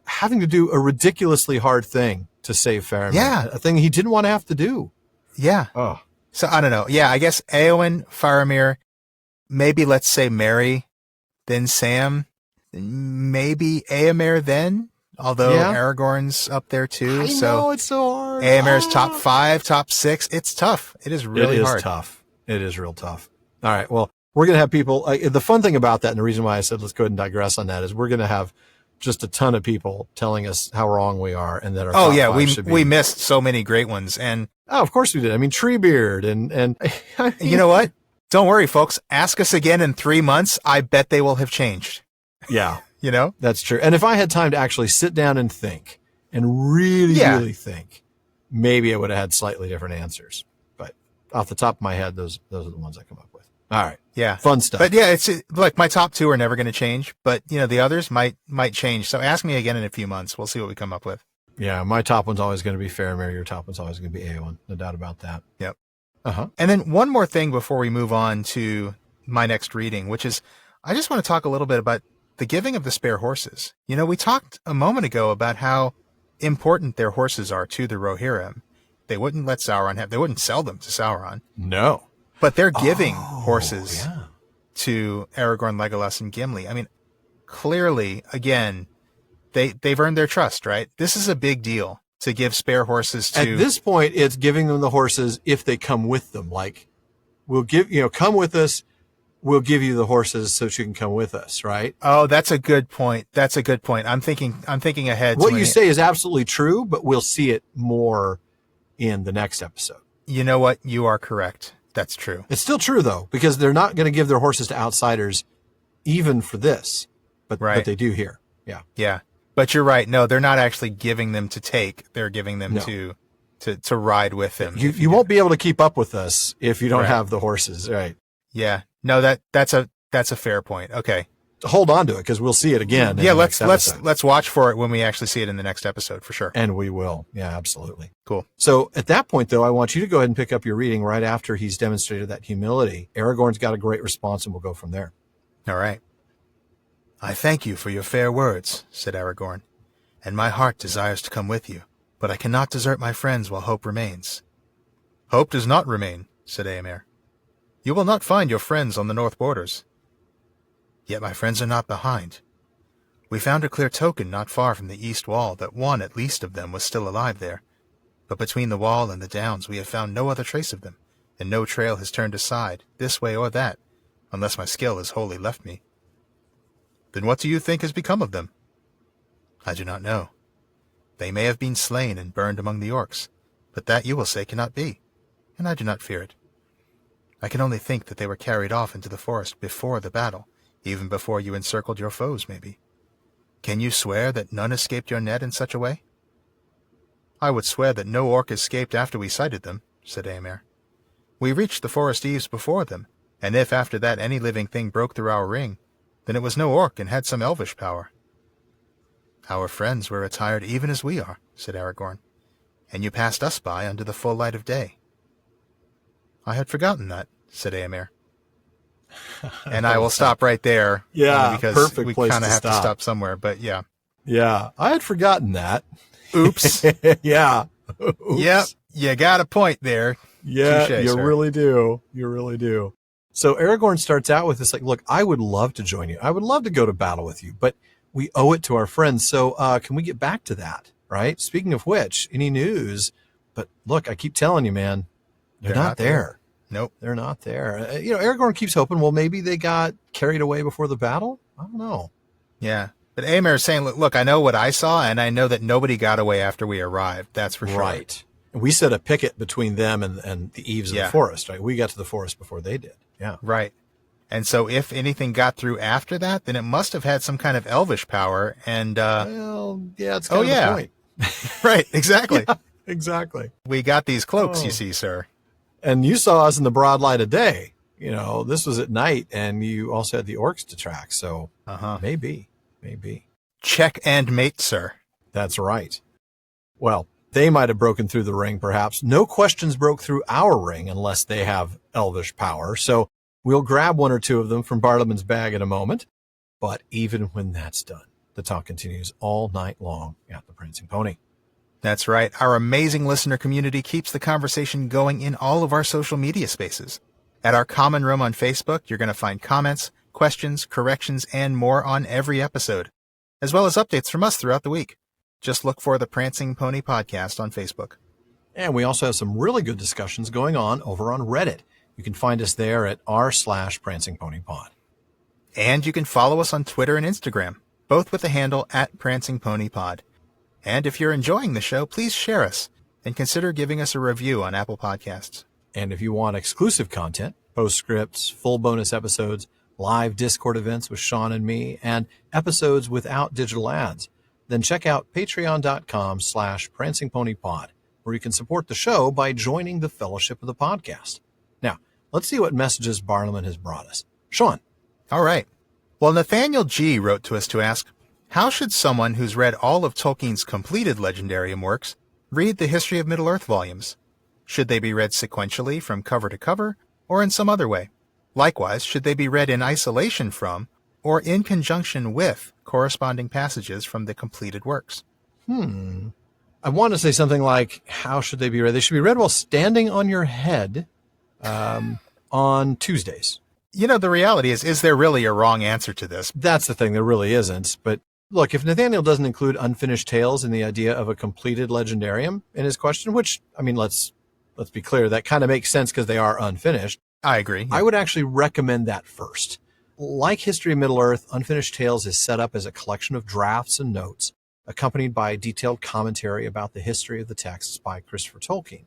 having to do a ridiculously hard thing to save Faramir. Yeah. A thing he didn't want to have to do. Yeah. Oh. So I don't know. Yeah, I guess Éowyn, Faramir, maybe let's say Mary, then Sam, maybe Éomer then, although Aragorn's up there too. I know, it's so hard. Éomer's top 5, top 6. It's tough. It is really hard. It is tough. It is real tough. All right. Well, we're going to have people, the fun thing about that, and the reason why I said let's go ahead and digress on that, is we're going to have just a ton of people telling us how wrong we are and that our top 5 should be. We missed so many great ones. And of course we did. I mean, Treebeard and you know what? Don't worry, folks. Ask us again in 3 months. I bet they will have changed. Yeah. That's true. And if I had time to actually sit down and think and really think, maybe I would have had slightly different answers. But off the top of my head, those are the ones I come up with. All right. Yeah. Fun stuff. But yeah, it's like my top 2 are never going to change, but the others might change. So ask me again in a few months. We'll see what we come up with. Yeah. My top one's always going to be Faramir. Your top one's always going to be Éowyn. No doubt about that. Yep. Uh-huh. And then one more thing before we move on to my next reading, which is I just want to talk a little bit about the giving of the spare horses. We talked a moment ago about how important their horses are to the Rohirrim. They wouldn't let Sauron they wouldn't sell them to Sauron. No. But they're giving horses to Aragorn, Legolas, and Gimli. I mean, clearly, again, they've earned their trust, right? This is a big deal to give spare horses to... At this point, it's giving them the horses if they come with them. Like, we'll give, come with us, we'll give you the horses so you can come with us, right? Oh, that's a good point. I'm thinking ahead. What you say is absolutely true, but we'll see it more in the next episode. You know what? You are correct. That's true. It's still true, though, because they're not going to give their horses to outsiders even for this, but they do here. Yeah. Yeah. But you're right. No, they're not actually giving them to take. They're giving them to ride with them. You won't be able to keep up with us if you don't have the horses, right? Yeah. No, that's a fair point. Okay. Hold on to it because we'll see it again. Yeah, let's watch for it when we actually see it in the next episode for sure. And we will. Yeah, absolutely. Cool. So at that point, though, I want you to go ahead and pick up your reading right after he's demonstrated that humility. Aragorn's got a great response, and we'll go from there. All right. I thank you for your fair words, said Aragorn, and my heart desires to come with you, but I cannot desert my friends while hope remains. Hope does not remain, said Éomer. You will not find your friends on the north borders. Yet my friends are not behind. We found a clear token not far from the east wall that one at least of them was still alive there, but between the wall and the downs we have found no other trace of them, and no trail has turned aside, this way or that, unless my skill has wholly left me. Then what do you think has become of them? I do not know. They may have been slain and burned among the orcs, but that you will say cannot be, and I do not fear it. I can only think that they were carried off into the forest before the battle, even before you encircled your foes, maybe. Can you swear that none escaped your net in such a way? I would swear that no orc escaped after we sighted them, said Éomer. We reached the forest eaves before them, and if after that any living thing broke through our ring, then it was no orc and had some elvish power. Our friends were attired even as we are, said Aragorn, and you passed us by under the full light of day." "I had forgotten that," said Éomer. And I will stop right there. Yeah, because perfect we place kind to of have to stop. stop somewhere. But yeah. Yeah, I had forgotten that. Oops. Yeah. Oops. Yep. You got a point there. Yeah, Touché, you sir. really do. You really do. So Aragorn starts out with this, like, look, I would love to join you. I would love to go to battle with you, but we owe it to our friends. So can we get back to that, right? Speaking of which, any news? But look, I keep telling you, man, they're not there. Nope. They're not there. Aragorn keeps hoping, well, maybe they got carried away before the battle. I don't know. Yeah. But Éomer is saying, look, I know what I saw, and I know that nobody got away after we arrived. That's for sure. Right. And we set a picket between them and the eaves of the forest, right? We got to the forest before they did. Yeah. Right. And so if anything got through after that, then it must have had some kind of elvish power. And well, yeah, it's kind of the point. Right, exactly. Yeah, exactly. We got these cloaks, you see, sir. And you saw us in the broad light of day. This was at night, and you also had the orcs to track. So maybe. Check and mate, sir. That's right. Well, they might have broken through the ring, perhaps. No questions broke through our ring unless they have elvish power. So we'll grab one or two of them from Bartleman's bag in a moment. But even when that's done, the talk continues all night long at the Prancing Pony. That's right. Our amazing listener community keeps the conversation going in all of our social media spaces. At our common room on Facebook, you're going to find comments, questions, corrections, and more on every episode, as well as updates from us throughout the week. Just look for the Prancing Pony Podcast on Facebook. And we also have some really good discussions going on over on Reddit. You can find us there at r/PrancingPonyPod. And you can follow us on Twitter and Instagram, both with the handle @PrancingPonyPod. And if you're enjoying the show, please share us and consider giving us a review on Apple Podcasts. And if you want exclusive content, postscripts, full bonus episodes, live Discord events with Sean and me, and episodes without digital ads, then check out patreon.com/prancingponypod, where you can support the show by joining the Fellowship of the Podcast. Now, let's see what messages Bartleman has brought us. Sean. All right. Well, Nathaniel G. wrote to us to ask, how should someone who's read all of Tolkien's completed legendarium works read the History of Middle-earth volumes? Should they be read sequentially from cover to cover, or in some other way? Likewise, should they be read in isolation from, or in conjunction with, corresponding passages from the completed works? I want to say something like, how should they be read? They should be read while standing on your head on Tuesdays. The reality is there really a wrong answer to this? That's the thing. There really isn't. But look, if Nathaniel doesn't include unfinished tales in the idea of a completed legendarium in his question, which, let's be clear, that kind of makes sense because they are unfinished. I agree. Yeah. I would actually recommend that first. Like History of Middle-earth, Unfinished Tales is set up as a collection of drafts and notes, accompanied by a detailed commentary about the history of the texts by Christopher Tolkien.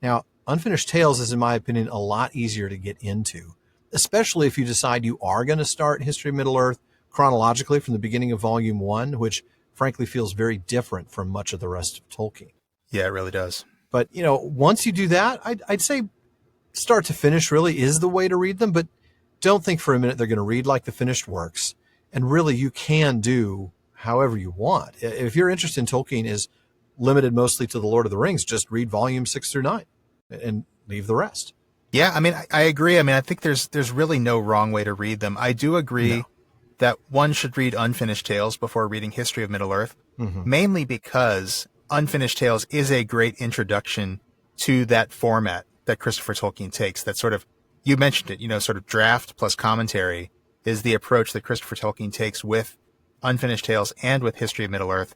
Now, Unfinished Tales is, in my opinion, a lot easier to get into, especially if you decide you are going to start History of Middle-earth chronologically from the beginning of Volume 1, which frankly feels very different from much of the rest of Tolkien. Yeah, it really does. But, once you do that, I'd say start to finish really is the way to read them, but don't think for a minute they're going to read like the finished works. And really, you can do however you want. If your interest in Tolkien is limited mostly to The Lord of the Rings, just read volumes 6 through 9 and leave the rest. Yeah, I agree. I think there's really no wrong way to read them. I do agree that one should read Unfinished Tales before reading History of Middle-earth, mainly because Unfinished Tales is a great introduction to that format that Christopher Tolkien takes. That sort of, you mentioned it, sort of draft plus commentary is the approach that Christopher Tolkien takes with Unfinished Tales and with History of Middle-earth.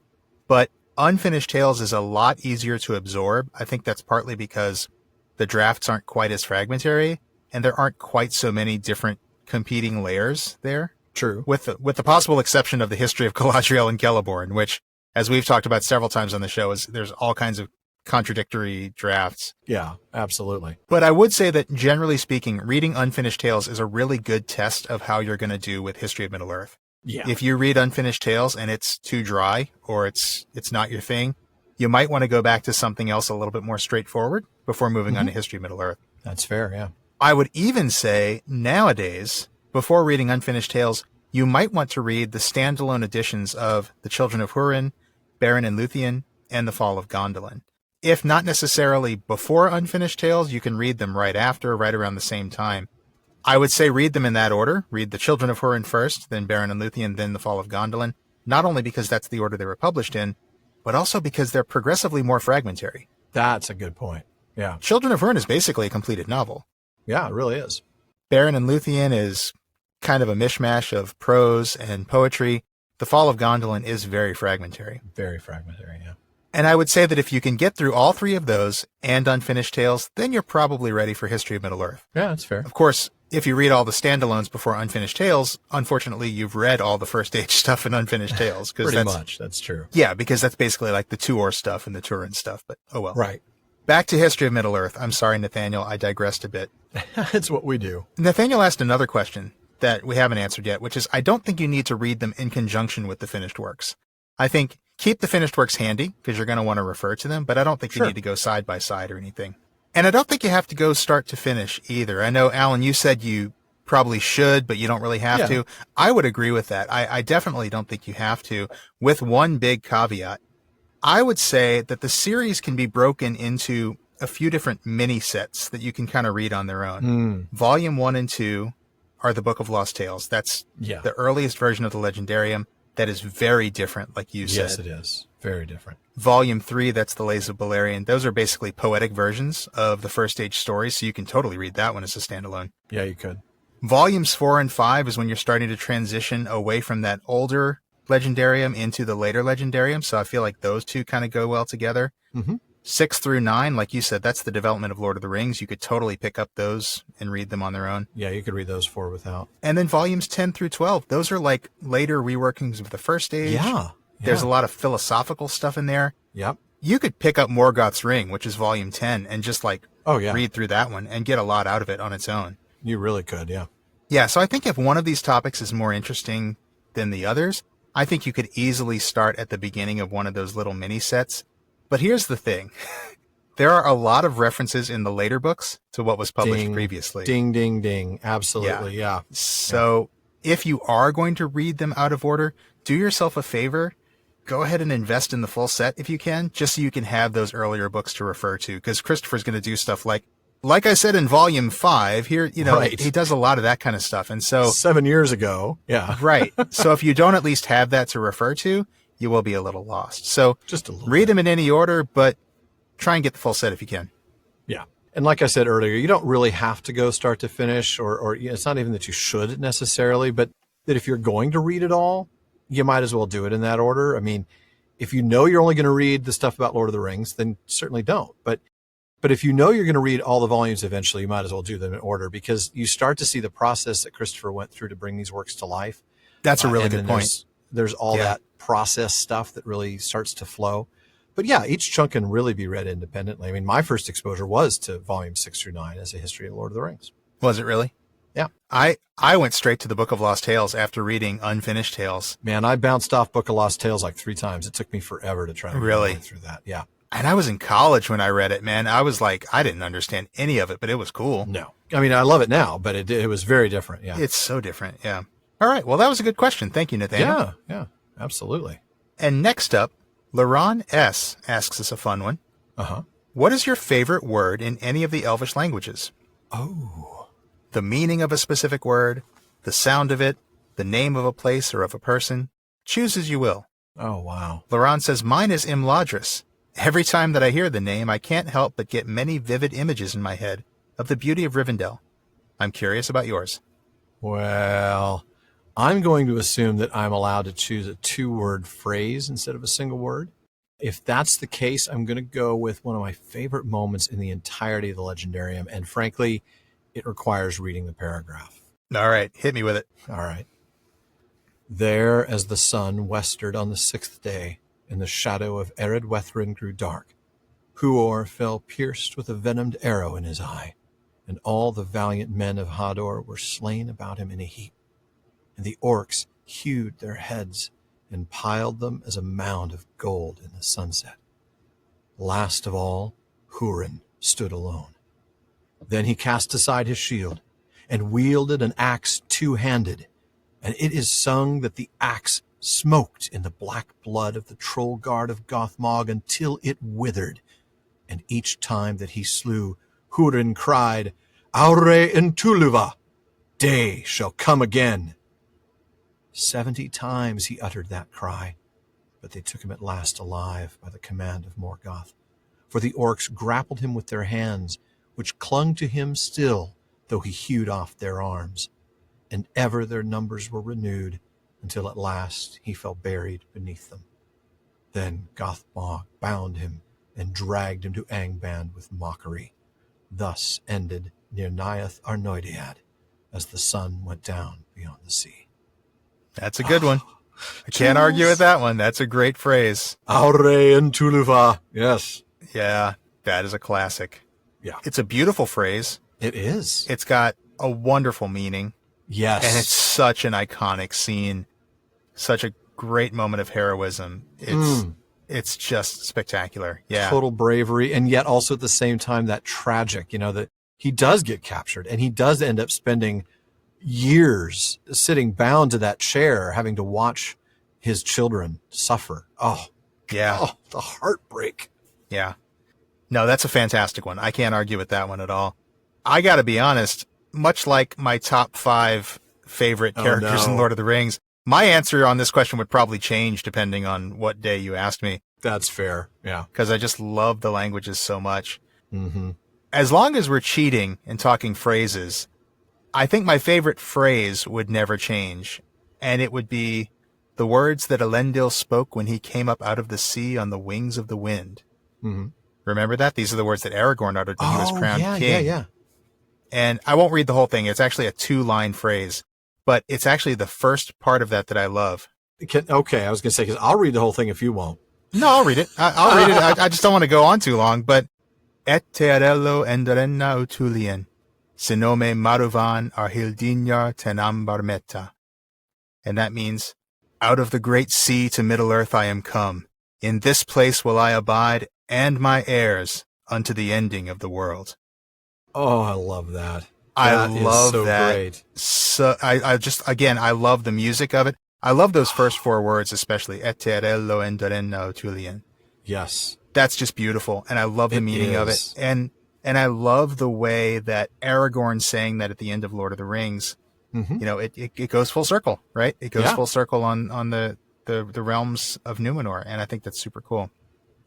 But Unfinished Tales is a lot easier to absorb. I think that's partly because the drafts aren't quite as fragmentary and there aren't quite so many different competing layers there. True. With the possible exception of the history of Galadriel and Celeborn, which, as we've talked about several times on the show, there's all kinds of contradictory drafts. Yeah, absolutely. But I would say that generally speaking, reading Unfinished Tales is a really good test of how you're going to do with History of Middle-earth. Yeah. If you read Unfinished Tales and it's too dry or it's not your thing, you might want to go back to something else a little bit more straightforward before moving on to History of Middle-earth. That's fair, yeah. I would even say nowadays, before reading Unfinished Tales, you might want to read the standalone editions of The Children of Húrin, Beren and Luthien, and The Fall of Gondolin. if not necessarily before Unfinished Tales, you can read them right after, right around the same time. I would say read them in that order. Read The Children of Húrin first, then Beren and Luthien, then The Fall of Gondolin. Not only because that's the order they were published in, but also because they're progressively more fragmentary. That's a good point. Yeah. Children of Húrin is basically a completed novel. Yeah, it really is. Beren and Luthien is kind of a mishmash of prose and poetry. The Fall of Gondolin is very fragmentary. Very fragmentary, yeah. And I would say that if you can get through all three of those and Unfinished Tales, then you're probably ready for History of Middle-earth. Yeah, that's fair. Of course, if you read all the standalones before Unfinished Tales, unfortunately, you've read all the First Age stuff in Unfinished Tales. Pretty much, that's true. Yeah, because that's basically like the Tuor stuff and the Turin stuff, but oh well. Right. Back to History of Middle-earth. I'm sorry, Nathaniel, I digressed a bit. It's what we do. Nathaniel asked another question that we haven't answered yet, which is, I don't think you need to read them in conjunction with the finished works. I think keep the finished works handy, because you're going to want to refer to them, but I don't think you need to go side by side or anything. And I don't think you have to go start to finish either. I know, Alan, you said you probably should, but you don't really have to. I would agree with that. I definitely don't think you have to, with one big caveat. I would say that the series can be broken into a few different mini sets that you can kind of read on their own. Volume 1 and 2 are the Book of Lost Tales. That's the earliest version of the Legendarium. That is very different, like you said. Yes, it is. Very different. Volume 3, that's the Lays of Beleriand. Those are basically poetic versions of the First Age stories, so you can totally read that one as a standalone. Yeah, you could. Volumes 4 and 5 is when you're starting to transition away from that older Legendarium into the later Legendarium, so I feel like those two kind of go well together. 6 through 9, like you said, that's the development of Lord of the Rings. You could totally pick up those and read them on their own. Yeah, you could read those 4 without. And then volumes 10 through 12, those are like later reworkings of the First Age. There's a lot of philosophical stuff in there. Yep. You could pick up Morgoth's Ring, which is volume 10, and just like read through that one and get a lot out of it on its own. You really could, yeah. Yeah, so I think if one of these topics is more interesting than the others, I think you could easily start at the beginning of one of those little mini sets. But here's the thing. There are a lot of references in the later books to what was published previously. Ding, ding, ding. Absolutely, yeah. So if you are going to read them out of order, do yourself a favor. Go ahead and invest in the full set if you can, just so you can have those earlier books to refer to. Because Christopher's going to do stuff like I said in volume 5, here, you know, he does a lot of that kind of stuff. And so 7 years ago. Yeah. Right. So if you don't at least have that to refer to, you will be a little lost. So just a little read them in any order, but try and get the full set if you can. Yeah. And like I said earlier, you don't really have to go start to finish, or it's not even that you should necessarily, but that if you're going to read it all, you might as well do it in that order. I mean, if you know you're only going to read the stuff about Lord of the Rings, then certainly don't. But if you know you're going to read all the volumes eventually, you might as well do them in order, because you start to see the process that Christopher went through to bring these works to life. That's a really good point. There's all that process stuff that really starts to flow. But yeah, each chunk can really be read independently. I mean, my first exposure was to volume 6 through 9 as a history of Lord of the Rings. Was it really? Yeah. I went straight to the Book of Lost Tales after reading Unfinished Tales. Man, I bounced off Book of Lost Tales like 3 times. It took me forever to try to get through that. Yeah. And I was in college when I read it, man. I was like, I didn't understand any of it, but it was cool. No. I mean, I love it now, but it was very different. Yeah. It's so different. Yeah. All right. Well, that was a good question. Thank you, Nathaniel. Yeah. Absolutely. And next up, Laron S. asks us a fun one. What is your favorite word in any of the Elvish languages? Oh. The meaning of a specific word, the sound of it, the name of a place or of a person. Choose as you will. Oh, wow. Laron says, mine is Imladris. Every time that I hear the name, I can't help but get many vivid images in my head of the beauty of Rivendell. I'm curious about yours. Well, I'm going to assume that I'm allowed to choose a 2-word phrase instead of a single word. If that's the case, I'm going to go with one of my favorite moments in the entirety of the Legendarium. And frankly, it requires reading the paragraph. All right, hit me with it. All right. There, as the sun westered on the 6th day, and the shadow of Ered Wethrin grew dark, Huor fell pierced with a venomed arrow in his eye, and all the valiant men of Hador were slain about him in a heap. And the orcs hewed their heads and piled them as a mound of gold in the sunset. Last of all, Hurin stood alone. Then he cast aside his shield and wielded an axe 2-handed, and it is sung that the axe smoked in the black blood of the troll guard of Gothmog until it withered, And each time that he slew, Hurin cried, Aure Entuluva, day shall come again. 70 times he uttered that cry, but they took him at last alive by the command of Morgoth. For the orcs grappled him with their hands, which clung to him still, though he hewed off their arms. And ever their numbers were renewed, until at last he fell buried beneath them. Then Gothmog bound him and dragged him to Angband with mockery. Thus ended Nirnaeth Arnoediad, as the sun went down beyond the sea. That's a good one. I can't argue with that one. That's a great phrase. Aure Entuluva. Yes. Yeah, that is a classic. Yeah. It's a beautiful phrase. It is. It's got a wonderful meaning. Yes. And it's such an iconic scene. Such a great moment of heroism. It's just spectacular. Yeah. Total bravery. And yet also at the same time, that tragic, that he does get captured and he does end up spending years sitting bound to that chair, having to watch his children suffer. Oh, yeah. Oh, the heartbreak. Yeah. No, that's a fantastic one. I can't argue with that one at all. I got to be honest, much like my top 5 favorite characters in Lord of the Rings, my answer on this question would probably change depending on what day you asked me. That's fair. Yeah. Because I just love the languages so much. Mm-hmm. As long as we're cheating and talking phrases, I think my favorite phrase would never change. And it would be the words that Elendil spoke when he came up out of the sea on the wings of the wind. Mm-hmm. Remember that? These are the words that Aragorn uttered when he was crowned king. Yeah. And I won't read the whole thing. It's actually a 2-line phrase, but it's actually the first part of that I love. Okay, I was going to say, because I'll read the whole thing if you won't. No, I'll read it. I'll read it. I just don't want to go on too long, but Et tearello endarenna utulien, sinome maruvan arhildinyar tenam barmeta. And that means, out of the great sea to Middle-earth I am come. In this place will I abide, and my heirs, unto the ending of the world. Oh, I love that. I love so that. Great. So I love the music of it. I love those first 4 words, especially Et tearello endarenna utulien. Yes. That's just beautiful, and I love the meaning of it. And I love the way that Aragorn saying that at the end of Lord of the Rings, it goes full circle, right? It goes full circle on the realms of Numenor, and I think that's super cool.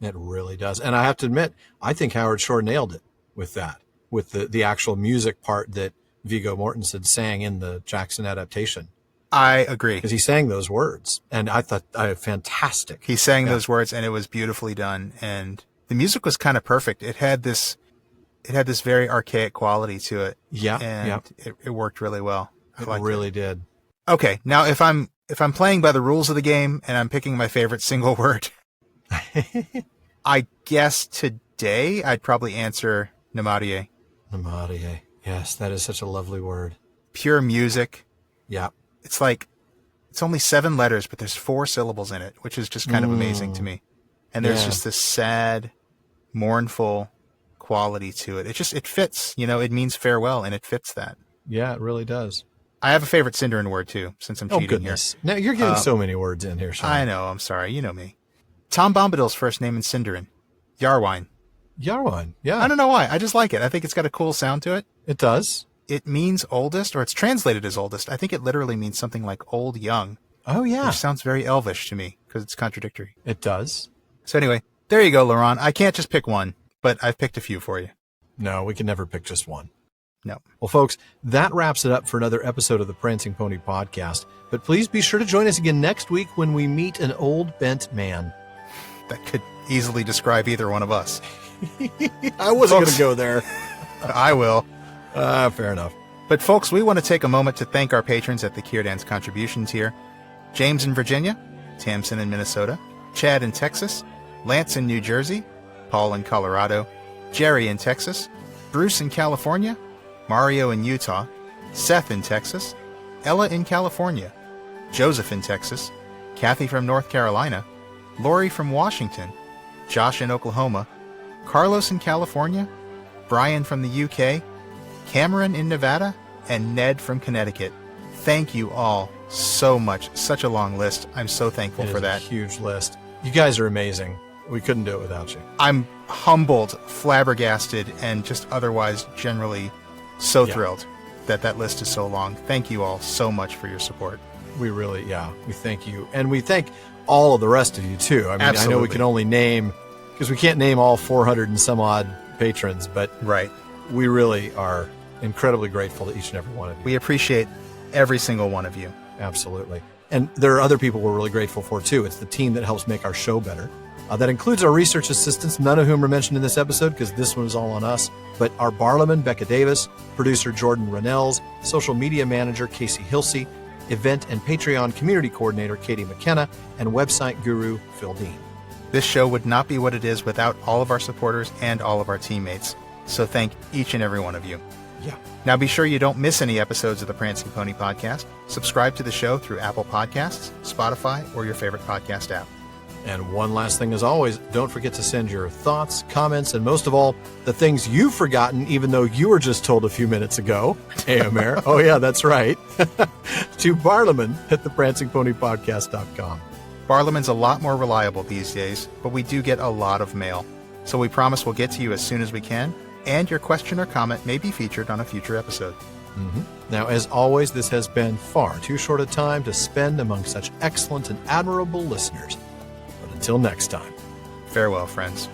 It really does. And I have to admit, I think Howard Shore nailed it with that, with the actual music part that Viggo Mortensen sang in the Jackson adaptation. I agree. Because he sang those words, and I thought fantastic. He sang those words, and it was beautifully done, and the music was kind of perfect. It had this very archaic quality to it. Yeah, and it worked really well. It really did. Okay, now if I'm playing by the rules of the game and I'm picking my favorite single word, I guess today I'd probably answer Namarie. Namarie. Yes, that is such a lovely word. Pure music. Yeah. It's only 7 letters, but there's 4 syllables in it, which is just kind of amazing to me. And there's just this sad, mournful quality to it. It fits, it means farewell, and it fits that. Yeah, it really does. I have a favorite Sindarin word too, since I'm cheating here. Now you're getting so many words in here, Sean. I know, I'm sorry, you know me. Tom Bombadil's first name in Sindarin, Yarwine. Yarwine, yeah. I don't know why, I just like it. I think it's got a cool sound to it. It does. It means oldest, or it's translated as oldest. I think it literally means something like old young. Oh, yeah. Which sounds very elvish to me, because it's contradictory. It does. So anyway, there you go, Laurent. I can't just pick one, but I've picked a few for you. No, we can never pick just one. No. Well, folks, that wraps it up for another episode of the Prancing Pony Podcast. But please be sure to join us again next week when we meet an old bent man. That could easily describe either one of us. I wasn't going to go there. I will. Fair enough. But folks, we want to take a moment to thank our patrons at the Círdan's contributions here. James in Virginia, Tamsin in Minnesota, Chad in Texas, Lance in New Jersey, Paul in Colorado, Jerry in Texas, Bruce in California, Mario in Utah, Seth in Texas, Ella in California, Joseph in Texas, Kathy from North Carolina, Lori from Washington, Josh in Oklahoma, Carlos in California, Brian from the UK, Cameron in Nevada, and Ned from Connecticut. Thank you all so much. Such a long list. I'm so thankful for that. A huge list. You guys are amazing. We couldn't do it without you. I'm humbled, flabbergasted, and just otherwise generally so thrilled that list is so long. Thank you all so much for your support. We really, we thank you. And we thank all of the rest of you, too. I mean, Absolutely. I know we can only name, because we can't name all 400 and some odd patrons, but we really are incredibly grateful to each and every one of you. We appreciate every single one of you. Absolutely. And there are other people we're really grateful for, too. It's the team that helps make our show better. That includes our research assistants, none of whom are mentioned in this episode because this one is all on us, but our Barliman, Becca Davis, producer Jordan Rennells, social media manager Casey Hilsey, event and Patreon community coordinator Katie McKenna, and website guru Phil Dean. This show would not be what it is without all of our supporters and all of our teammates. So thank each and every one of you. Yeah. Now be sure you don't miss any episodes of the Prancing Pony Podcast. Subscribe to the show through Apple Podcasts, Spotify, or your favorite podcast app. And one last thing, as always, don't forget to send your thoughts, comments, and most of all, the things you've forgotten, even though you were just told a few minutes ago, Éomer, oh yeah, that's right, to Barliman at theprancingponypodcast.com. Barliman's a lot more reliable these days, but we do get a lot of mail. So we promise we'll get to you as soon as we can, and your question or comment may be featured on a future episode. Now, as always, this has been far too short a time to spend among such excellent and admirable listeners. But until next time. Farewell, friends.